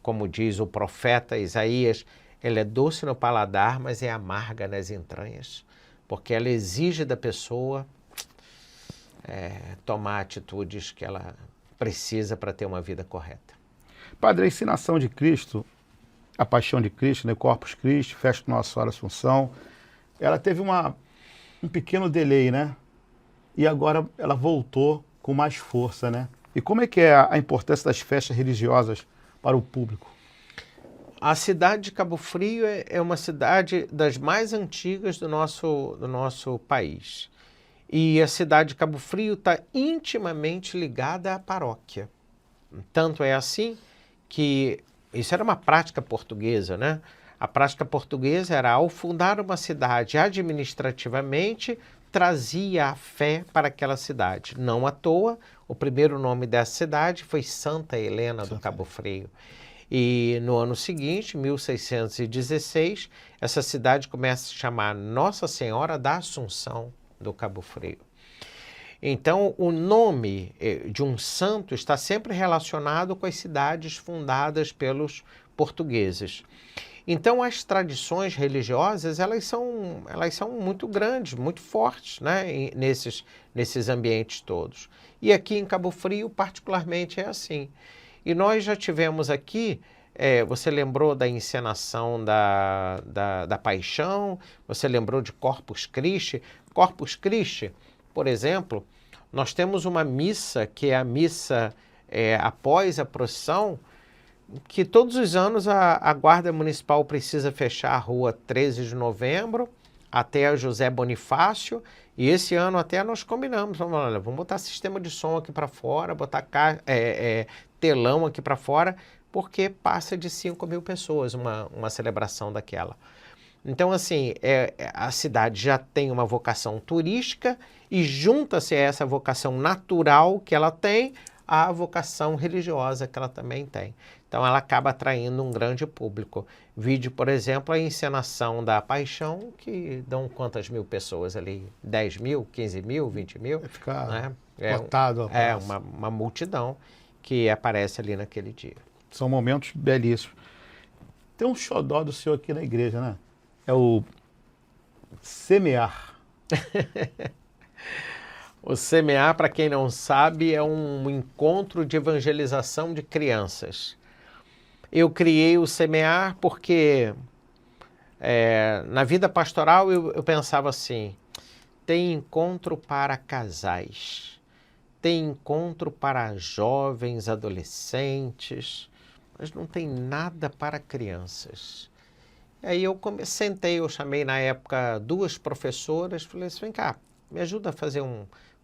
como diz o profeta Isaías, ela é doce no paladar, mas é amarga nas entranhas, porque ela exige da pessoa tomar atitudes que ela precisa para ter uma vida correta. Padre, a ensinação de Cristo, a paixão de Cristo, né, Corpus Christi, festa Nossa Senhora Assunção, ela teve um pequeno delay, né? E agora ela voltou com mais força, né? E como é que é a importância das festas religiosas para o público? A cidade de Cabo Frio é uma cidade das mais antigas do nosso país. E a cidade de Cabo Frio está intimamente ligada à paróquia. Tanto é assim que isso era uma prática portuguesa, né? A prática portuguesa era, ao fundar uma cidade administrativamente, trazia a fé para aquela cidade. Não à toa, o primeiro nome dessa cidade foi Santa Helena do Cabo Frio. E no ano seguinte, 1616, essa cidade começa a se chamar Nossa Senhora da Assunção do Cabo Frio. Então, o nome de um santo está sempre relacionado com as cidades fundadas pelos portugueses. Então, as tradições religiosas, elas são muito grandes, muito fortes, né, nesses ambientes todos. E aqui em Cabo Frio, particularmente, é assim. E nós já tivemos aqui, você lembrou da encenação da Paixão, você lembrou de Corpus Christi. Corpus Christi, por exemplo, nós temos uma missa, que é a missa após a procissão, que todos os anos a Guarda Municipal precisa fechar a rua 13 de novembro até a José Bonifácio, e esse ano até nós combinamos, vamos botar sistema de som aqui para fora, botar telão aqui para fora, porque passa de 5.000 pessoas uma celebração daquela. Então, assim, a cidade já tem uma vocação turística e junta-se a essa vocação natural que ela tem, a vocação religiosa que ela também tem. Então, ela acaba atraindo um grande público. Vide, por exemplo, a encenação da Paixão, que dão quantas mil pessoas ali? 10 mil, 15 mil, 20 mil? Vai ficar né? lotado. Uma multidão que aparece ali naquele dia. São momentos belíssimos. Tem um xodó do senhor aqui na igreja, né? É o semear. O semear, para quem não sabe, é um encontro de evangelização de crianças. Eu criei o semear porque na vida pastoral eu pensava assim, tem encontro para casais, tem encontro para jovens, adolescentes, mas não tem nada para crianças. Aí eu eu chamei na época 2 professoras, falei assim, vem cá, me ajuda a fazer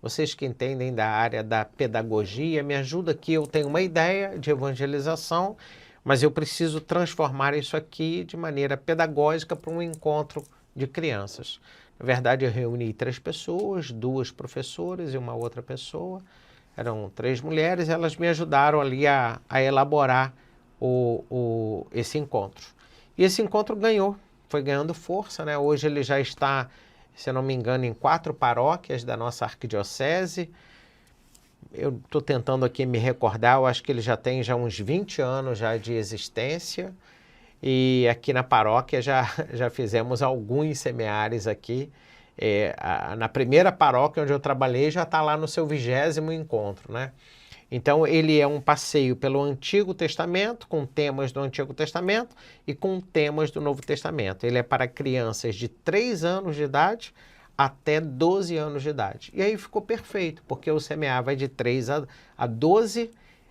vocês que entendem da área da pedagogia, me ajuda aqui, eu tenho uma ideia de evangelização, mas eu preciso transformar isso aqui de maneira pedagógica para um encontro de crianças. Na verdade, eu reuni 3 pessoas, 2 professoras e uma outra pessoa, eram 3 mulheres, elas me ajudaram ali a elaborar esse encontro. E esse encontro foi ganhando força, né? Hoje ele já está se eu não me engano, em 4 paróquias da nossa arquidiocese. Eu estou tentando aqui me recordar, eu acho que ele já tem uns 20 anos já de existência. E aqui na paróquia já fizemos alguns semiários aqui. Na primeira paróquia onde eu trabalhei já está lá no seu 20º encontro, né? Então ele é um passeio pelo Antigo Testamento, com temas do Antigo Testamento e com temas do Novo Testamento. Ele é para crianças de 3 anos de idade até 12 anos de idade. E aí ficou perfeito, porque o CMA vai de 3 a 12.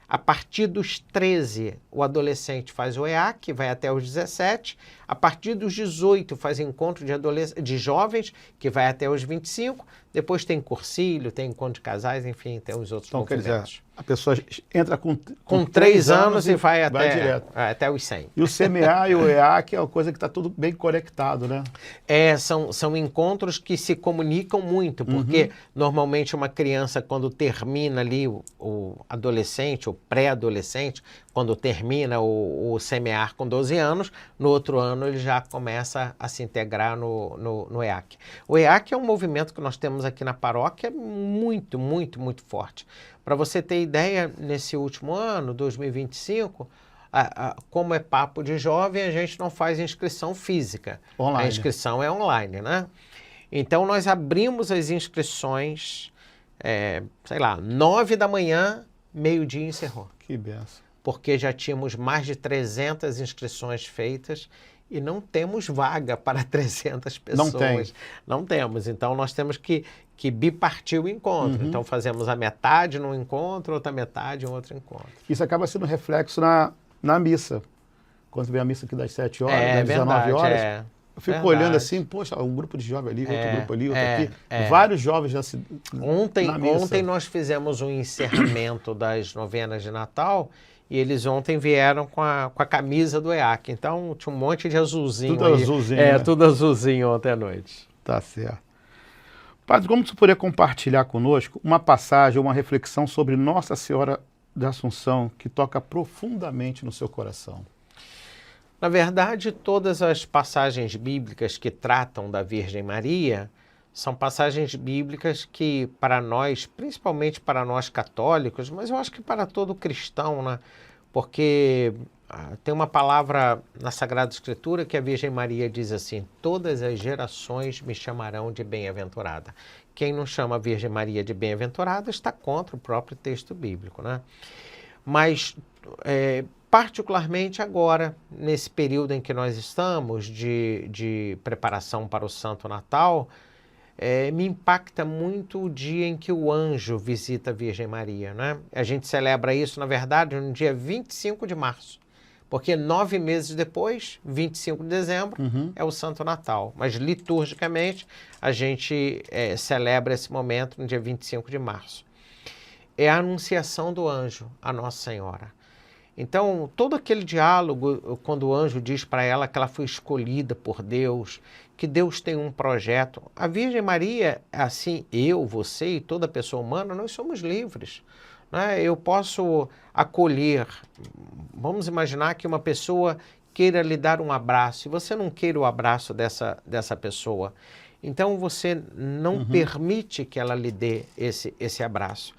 A partir dos 13, o adolescente faz o EAC, vai até os 17. A partir dos 18, faz encontro de jovens, que vai até os 25. Depois tem cursilho, tem encontro de casais, enfim, tem os outros movimentos. Quer dizer, a pessoa entra com 3 anos e vai até os 100. E o CMA e o EAC é uma coisa que está tudo bem conectado, né? São encontros que se comunicam muito, porque normalmente uma criança, quando termina ali o adolescente, o pré-adolescente, quando termina o CMA com 12 anos, no outro ano ele já começa a se integrar no EAC. O EAC é um movimento que nós temos aqui na paróquia muito, muito, muito forte. Para você ter ideia, nesse último ano, 2025, como é papo de jovem, a gente não faz inscrição física. Online. A inscrição é online, né? Então, nós abrimos as inscrições, 9 da manhã, meio-dia encerrou. Que benção. Porque já tínhamos mais de 300 inscrições feitas e não temos vaga para 300 pessoas. Não temos. Então, nós temos que bipartir o encontro. Então, fazemos a metade num encontro, outra metade em outro encontro. Isso acaba sendo reflexo na missa. Quando vem a missa aqui das 7 horas, das 19 horas, eu fico olhando assim, poxa, um grupo de jovens ali, outro grupo ali, outro aqui. Vários jovens já se... Ontem nós fizemos um encerramento das novenas de Natal e eles ontem vieram com a camisa do EAC. Então, tinha um monte de azulzinho. Tudo aí. Azulzinho. Né? Tudo azulzinho ontem à noite. Tá certo. Padre, como você poderia compartilhar conosco uma passagem, uma reflexão sobre Nossa Senhora da Assunção que toca profundamente no seu coração? Na verdade, todas as passagens bíblicas que tratam da Virgem Maria são passagens bíblicas que, para nós, principalmente para nós católicos, mas eu acho que para todo cristão, né? Porque tem uma palavra na Sagrada Escritura que a Virgem Maria diz assim: todas as gerações me chamarão de bem-aventurada. Quem não chama a Virgem Maria de bem-aventurada está contra o próprio texto bíblico, né? Mas, particularmente agora, nesse período em que nós estamos de preparação para o Santo Natal, me impacta muito o dia em que o anjo visita a Virgem Maria, né? A gente celebra isso, na verdade, no dia 25 de março, porque 9 meses depois, 25 de dezembro, é o Santo Natal. Mas, liturgicamente, a gente celebra esse momento no dia 25 de março. É a anunciação do anjo a Nossa Senhora. Então, todo aquele diálogo, quando o anjo diz para ela que ela foi escolhida por Deus, que Deus tem um projeto. A Virgem Maria, assim, eu, você e toda pessoa humana, nós somos livres, né? Eu posso acolher, vamos imaginar que uma pessoa queira lhe dar um abraço, e você não queira o abraço dessa pessoa, então você não permite que ela lhe dê esse abraço.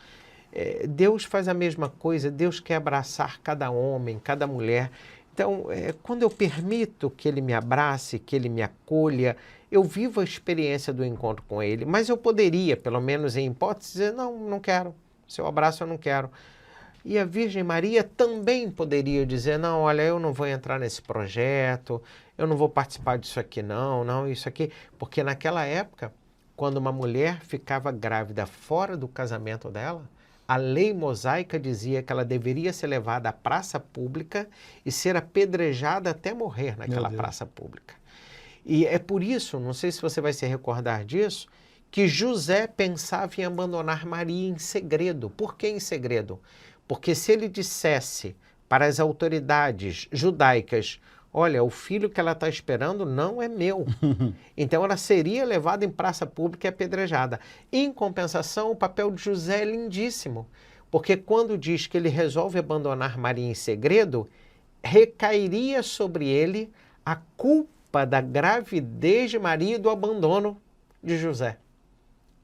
Deus faz a mesma coisa, Deus quer abraçar cada homem, cada mulher. Então, quando eu permito que Ele me abrace, que Ele me acolha, eu vivo a experiência do encontro com Ele. Mas eu poderia, pelo menos em hipótese, dizer: não quero, seu abraço eu não quero. E a Virgem Maria também poderia dizer: não, olha, eu não vou entrar nesse projeto, eu não vou participar disso aqui não, isso aqui. Porque naquela época, quando uma mulher ficava grávida fora do casamento dela, a lei mosaica dizia que ela deveria ser levada à praça pública e ser apedrejada até morrer naquela praça pública. E é por isso, não sei se você vai se recordar disso, que José pensava em abandonar Maria em segredo. Por que em segredo? Porque se ele dissesse para as autoridades judaicas: olha, o filho que ela está esperando não é meu. Então ela seria levada em praça pública e apedrejada. Em compensação, o papel de José é lindíssimo, porque quando diz que ele resolve abandonar Maria em segredo, recairia sobre ele a culpa da gravidez de Maria e do abandono de José.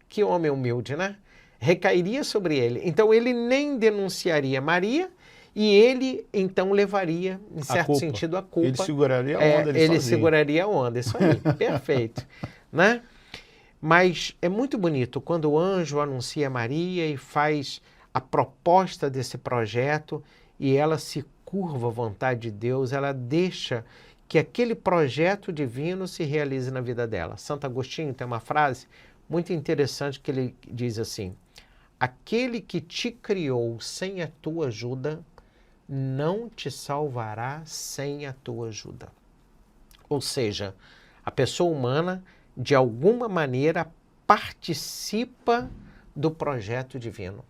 Que homem humilde, né? Recairia sobre ele. Então ele nem denunciaria Maria e ele então levaria, em certo sentido, a culpa. Ele seguraria a onda ele sozinho. seguraria a onda, isso aí, perfeito. Né? Mas é muito bonito quando o anjo anuncia Maria e faz a proposta desse projeto e ela se curva à vontade de Deus, ela deixa que aquele projeto divino se realize na vida dela. Santo Agostinho tem uma frase muito interessante que ele diz assim: aquele que te criou sem a tua ajuda, não te salvará sem a tua ajuda. Ou seja, a pessoa humana, de alguma maneira, participa do projeto divino.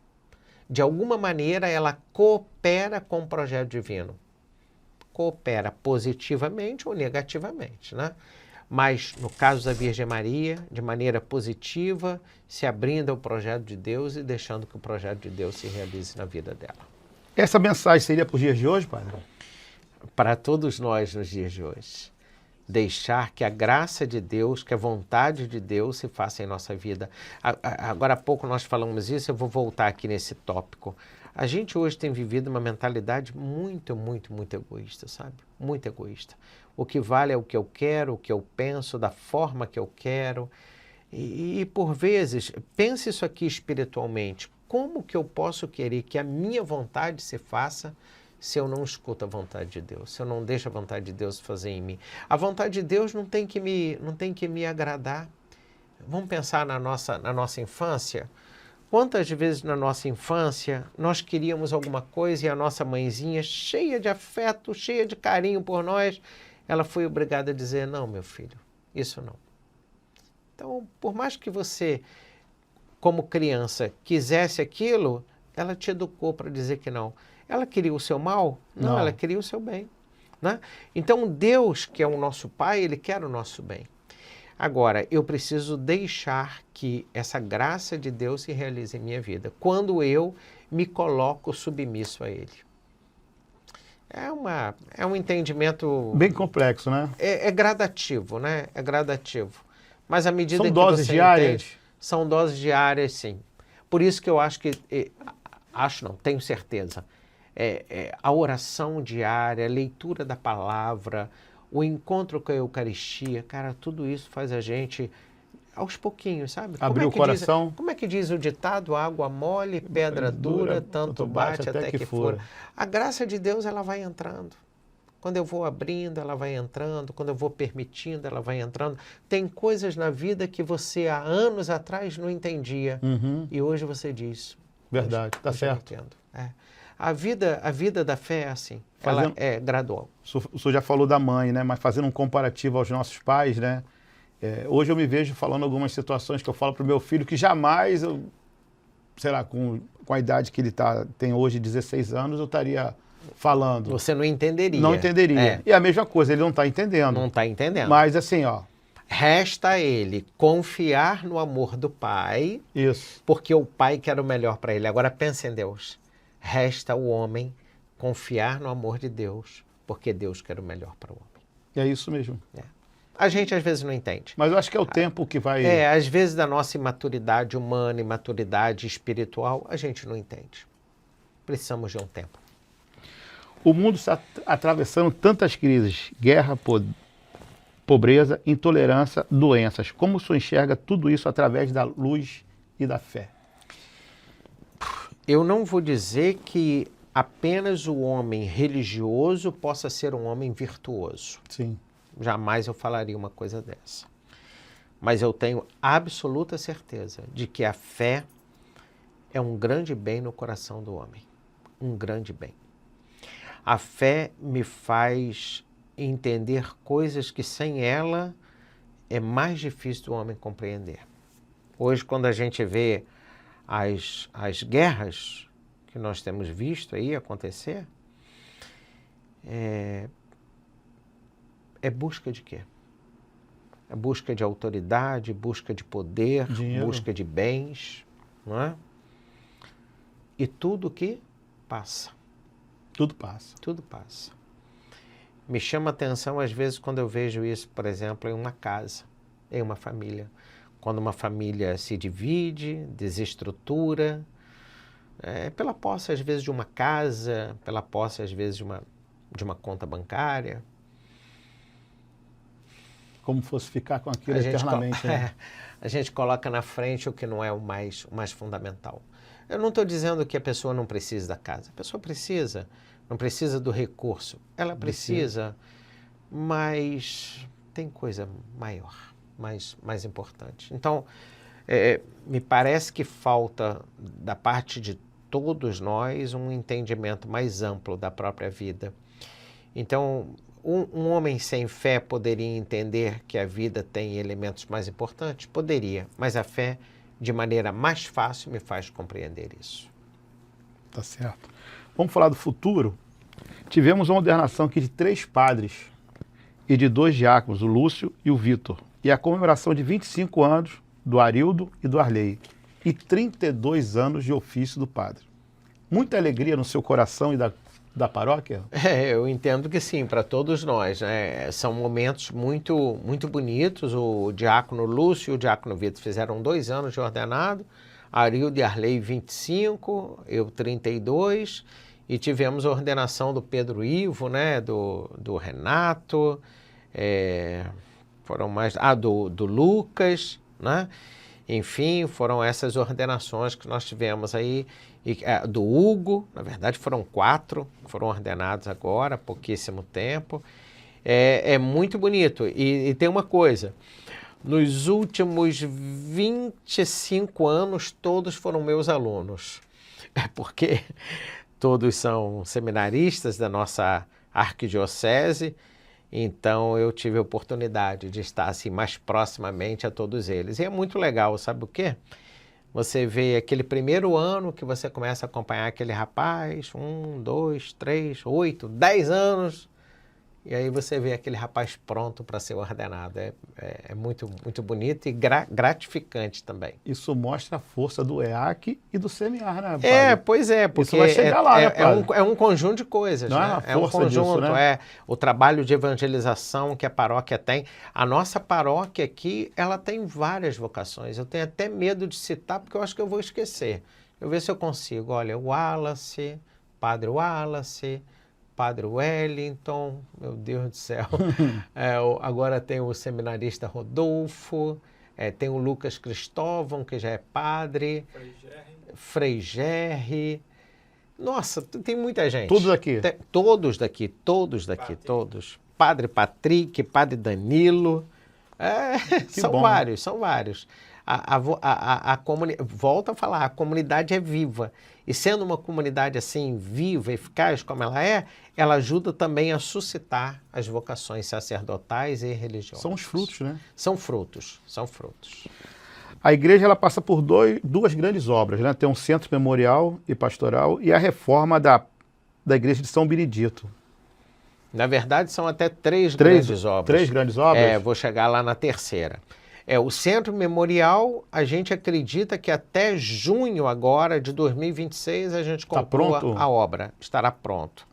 De alguma maneira, ela coopera com o projeto divino. Coopera positivamente ou negativamente, né? Mas, no caso da Virgem Maria, de maneira positiva, se abrindo ao projeto de Deus e deixando que o projeto de Deus se realize na vida dela. Essa mensagem seria para os dias de hoje, padre? Para todos nós nos dias de hoje. Deixar que a graça de Deus, que a vontade de Deus se faça em nossa vida. Agora há pouco nós falamos isso, eu vou voltar aqui nesse tópico. A gente hoje tem vivido uma mentalidade muito egoísta, sabe? Muito egoísta. O que vale é o que eu quero, o que eu penso, da forma que eu quero. E por vezes, pense isso aqui espiritualmente. Como que eu posso querer que a minha vontade se faça se eu não escuto a vontade de Deus, se eu não deixo a vontade de Deus fazer em mim? A vontade de Deus não tem que me agradar. Vamos pensar na nossa infância. Quantas vezes na nossa infância nós queríamos alguma coisa e a nossa mãezinha, cheia de afeto, cheia de carinho por nós, ela foi obrigada a dizer: não, meu filho, isso não. Então, por mais que você, como criança, quisesse aquilo, ela te educou para dizer que não. Ela queria o seu mal? Não, ela queria o seu bem. Né? Então, Deus, que é o nosso Pai, Ele quer o nosso bem. Agora, eu preciso deixar que essa graça de Deus se realize em minha vida, quando eu me coloco submisso a Ele. É um entendimento... Bem complexo, né? É gradativo, né? É gradativo. Mas à medida São que doses você diárias? entende, são doses diárias, sim. Por isso que eu acho que... tenho certeza. A oração diária, a leitura da palavra, o encontro com a Eucaristia, cara, tudo isso faz a gente, aos pouquinhos, sabe? Abrir o coração. Como é que diz o ditado? Água mole, pedra dura, tanto bate até que fura. A graça de Deus, ela vai entrando. Quando eu vou abrindo, ela vai entrando. Quando eu vou permitindo, ela vai entrando. Tem coisas na vida que você, há anos atrás, não entendia. E hoje você diz. Verdade, tá certo. Eu entendo. A vida da fé é assim, ela é gradual. O senhor já falou da mãe, né? Mas fazendo um comparativo aos nossos pais, né? Hoje eu me vejo falando algumas situações que eu falo para o meu filho que jamais, sei lá, com a idade que ele tem hoje, 16 anos, eu estaria falando. Você não entenderia. Não entenderia. E a mesma coisa, ele não está entendendo. Não está entendendo. Mas assim, ó. Resta a ele confiar no amor do Pai. Isso. Porque o Pai quer o melhor para ele. Agora pensa em Deus. Resta o homem confiar no amor de Deus, porque Deus quer o melhor para o homem. É isso mesmo. A gente às vezes não entende. Mas eu acho que é o tempo que vai... Às vezes da nossa imaturidade humana, imaturidade espiritual, a gente não entende. Precisamos de um tempo. O mundo está atravessando tantas crises, guerra, pobreza, intolerância, doenças. Como o senhor enxerga tudo isso através da luz e da fé? Eu não vou dizer que apenas o homem religioso possa ser um homem virtuoso. Sim. Jamais eu falaria uma coisa dessa. Mas eu tenho absoluta certeza de que a fé é um grande bem no coração do homem. Um grande bem. A fé me faz entender coisas que sem ela é mais difícil do homem compreender. Hoje, quando a gente vê as guerras que nós temos visto aí acontecer, é busca de quê? É busca de autoridade, busca de poder, dinheiro, busca de bens, não é? E tudo que passa. Tudo passa. Tudo passa. Me chama a atenção às vezes quando eu vejo isso, por exemplo, em uma casa, em uma família. quando uma família se divide, desestrutura, pela posse, às vezes, de uma casa, pela posse, às vezes, de uma conta bancária. Como fosse ficar com aquilo eternamente, né? A gente coloca na frente o que não é o mais fundamental. Eu não estou dizendo que a pessoa não precisa da casa. A pessoa precisa, não precisa do recurso. Ela precisa, mas tem coisa maior, mais importante. Então, me parece que falta, da parte de todos nós, um entendimento mais amplo da própria vida. Então, um homem sem fé poderia entender que a vida tem elementos mais importantes? Poderia, mas a fé, de maneira mais fácil, me faz compreender isso. Tá certo. Vamos falar do futuro? Tivemos uma ordenação aqui de 3 padres e de 2 diáconos, o Lúcio e o Vitor, e a comemoração de 25 anos do Arildo e do Arley, e 32 anos de ofício do padre. Muita alegria no seu coração e da paróquia? Eu entendo que sim, para todos nós, né? São momentos muito, muito bonitos. O diácono Lúcio e o diácono Vitor fizeram 2 anos de ordenado, Arildo e Arley 25, eu 32, e tivemos a ordenação do Pedro Ivo, né? do Renato, foram mais, do Lucas, né? Enfim, foram essas ordenações que nós tivemos aí, do Hugo, na verdade foram 4, foram ordenados agora, há pouquíssimo tempo. É muito bonito. E tem uma coisa, nos últimos 25 anos, todos foram meus alunos, porque todos são seminaristas da nossa arquidiocese. Então, eu tive a oportunidade de estar assim, mais proximamente a todos eles. E é muito legal, sabe o quê? Você vê aquele primeiro ano que você começa a acompanhar aquele rapaz, 1, 2, 3, 8, 10 anos, e aí você vê aquele rapaz pronto para ser ordenado. É muito, muito bonito e gratificante também. Isso mostra a força do EAC e do CMR, né, padre? Pois é, porque isso vai chegar lá, né, é um conjunto de coisas. Não, né? É um conjunto, disso, né? O trabalho de evangelização que a paróquia tem. A nossa paróquia aqui, ela tem várias vocações. Eu tenho até medo de citar, porque eu acho que eu vou esquecer. Eu ver se eu consigo. Olha, o Wallace, Padre Wallace, Padre Wellington, meu Deus do céu. Agora tem o seminarista Rodolfo, tem o Lucas Cristóvão, que já é padre, Frei Gerry. Nossa, tem muita gente. Todos aqui? Todos daqui, todos. Padre Patrick, Padre Danilo. São vários. Volto a falar, a comunidade é viva. E sendo uma comunidade assim, viva, eficaz como ela ajuda também a suscitar as vocações sacerdotais e religiosas. São os frutos, né? São frutos. A igreja ela passa por 2 grandes obras, né? Tem um centro memorial e pastoral e a reforma da igreja de São Benedito. Na verdade, são até 3 grandes obras. 3 grandes obras? Vou chegar lá na terceira. O Centro Memorial, a gente acredita que até junho agora de 2026 a gente conclua a obra, estará pronto.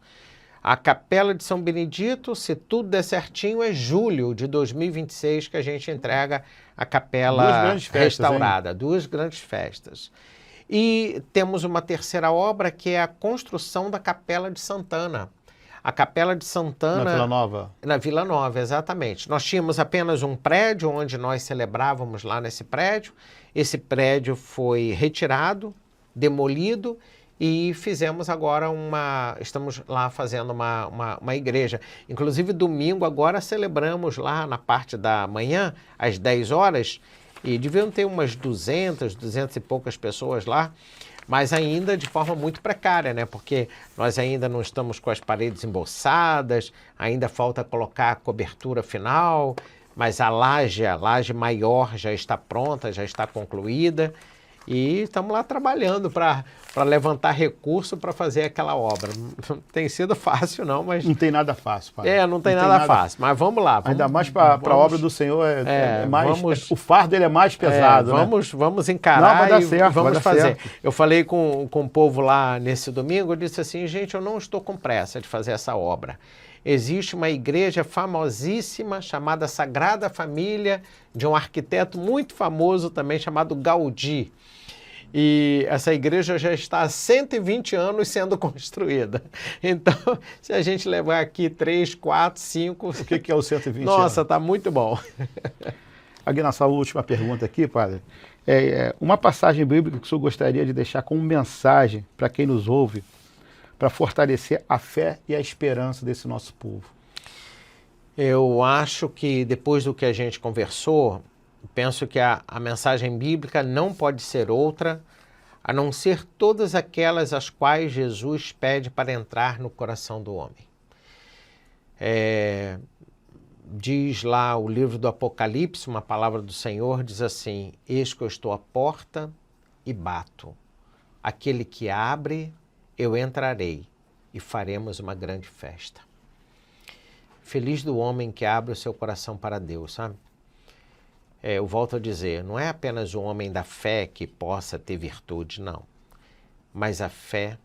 A Capela de São Benedito, se tudo der certinho, é julho de 2026 que a gente entrega a capela restaurada. 2 grandes festas. E temos uma terceira obra que é a construção da Capela de Santana. A Capela de Santana... Na Vila Nova? Na Vila Nova, exatamente. Nós tínhamos apenas um prédio onde nós celebrávamos lá nesse prédio. Esse prédio foi retirado, demolido e fizemos agora estamos lá fazendo uma igreja. Inclusive, domingo agora celebramos lá na parte da manhã, às 10 horas, e deviam ter umas 200 e poucas pessoas lá. Mas ainda de forma muito precária, né? Porque nós ainda não estamos com as paredes embolsadas, ainda falta colocar a cobertura final, mas a laje maior já está pronta, já está concluída. E estamos lá trabalhando para levantar recurso para fazer aquela obra. Não tem sido fácil não, mas... Não tem nada fácil, pai. Não tem nada fácil, mas vamos lá. Ainda mais para a obra do Senhor, o fardo dele é mais pesado, né? Vamos encarar. Vai dar certo, vamos fazer. Certo. Eu falei com o povo lá nesse domingo, eu disse assim, gente, eu não estou com pressa de fazer essa obra. existe uma igreja famosíssima chamada Sagrada Família, de um arquiteto muito famoso também chamado Gaudí. E essa igreja já está há 120 anos sendo construída. Então, se a gente levar aqui 3, 4, 5... O que é o 120 Nossa, anos? está muito bom. Aqui nossa última pergunta aqui, padre. Uma passagem bíblica que o senhor gostaria de deixar como mensagem para quem nos ouve, para fortalecer a fé e a esperança desse nosso povo. Eu acho que depois do que a gente conversou, penso que a mensagem bíblica não pode ser outra, a não ser todas aquelas as quais Jesus pede para entrar no coração do homem. Diz lá o livro do Apocalipse, uma palavra do Senhor, diz assim: eis que eu estou à porta e bato. Aquele que abre, eu entrarei e faremos uma grande festa. Feliz do homem que abre o seu coração para Deus, sabe? Eu volto a dizer, não é apenas o homem da fé que possa ter virtude, não. Mas a fé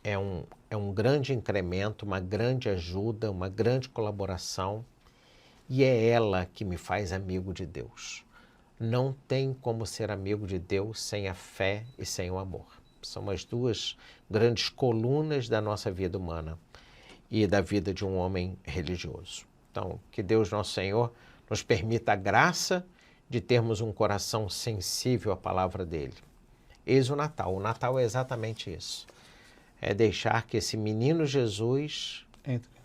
é um grande incremento, uma grande ajuda, uma grande colaboração, e é ela que me faz amigo de Deus. Não tem como ser amigo de Deus sem a fé e sem o amor. São as duas grandes colunas da nossa vida humana e da vida de um homem religioso. Então, que Deus nosso Senhor nos permita a graça de termos um coração sensível à palavra dele. Eis o Natal. O Natal é exatamente isso. É deixar que esse menino Jesus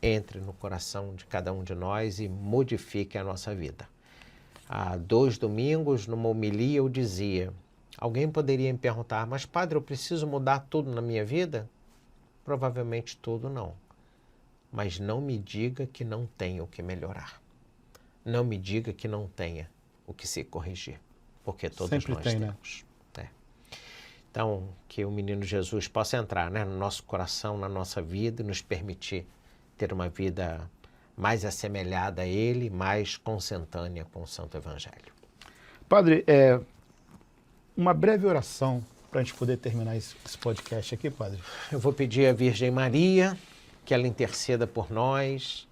entre no coração de cada um de nós e modifique a nossa vida. Há 2 domingos, numa homilia, eu dizia, alguém poderia me perguntar, mas padre, eu preciso mudar tudo na minha vida? Provavelmente tudo não. Mas não me diga que não tenha o que melhorar. Não me diga que não tenha o que se corrigir, porque todos sempre nós tem, temos. Né? Então, que o menino Jesus possa entrar, né, no nosso coração, na nossa vida e nos permitir ter uma vida mais assemelhada a ele, mais consentânea com o Santo Evangelho. Padre, uma breve oração para a gente poder terminar esse podcast aqui, padre. Eu vou pedir à Virgem Maria que ela interceda por nós,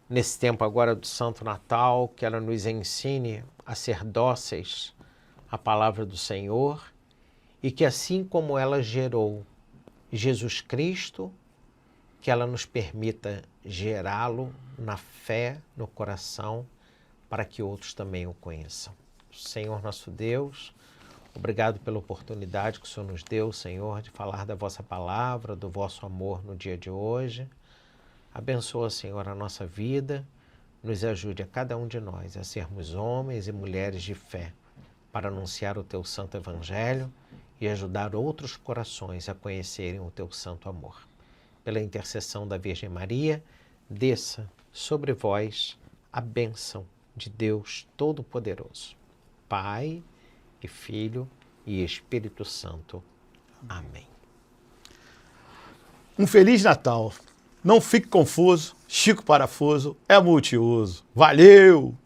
nesse tempo agora do Santo Natal, que ela nos ensine a ser dóceis à palavra do Senhor e que assim como ela gerou Jesus Cristo, que ela nos permita gerá-lo na fé, no coração, para que outros também o conheçam. Senhor nosso Deus, obrigado pela oportunidade que o Senhor nos deu, Senhor, de falar da vossa palavra, do vosso amor no dia de hoje. Abençoa, Senhor, a nossa vida, nos ajude a cada um de nós a sermos homens e mulheres de fé para anunciar o teu santo evangelho e ajudar outros corações a conhecerem o teu santo amor. Pela intercessão da Virgem Maria, desça sobre vós a bênção de Deus Todo-Poderoso, Pai e Filho e Espírito Santo. Amém. Um Feliz Natal. Não fique confuso, Chico Parafuso é multiuso. Valeu!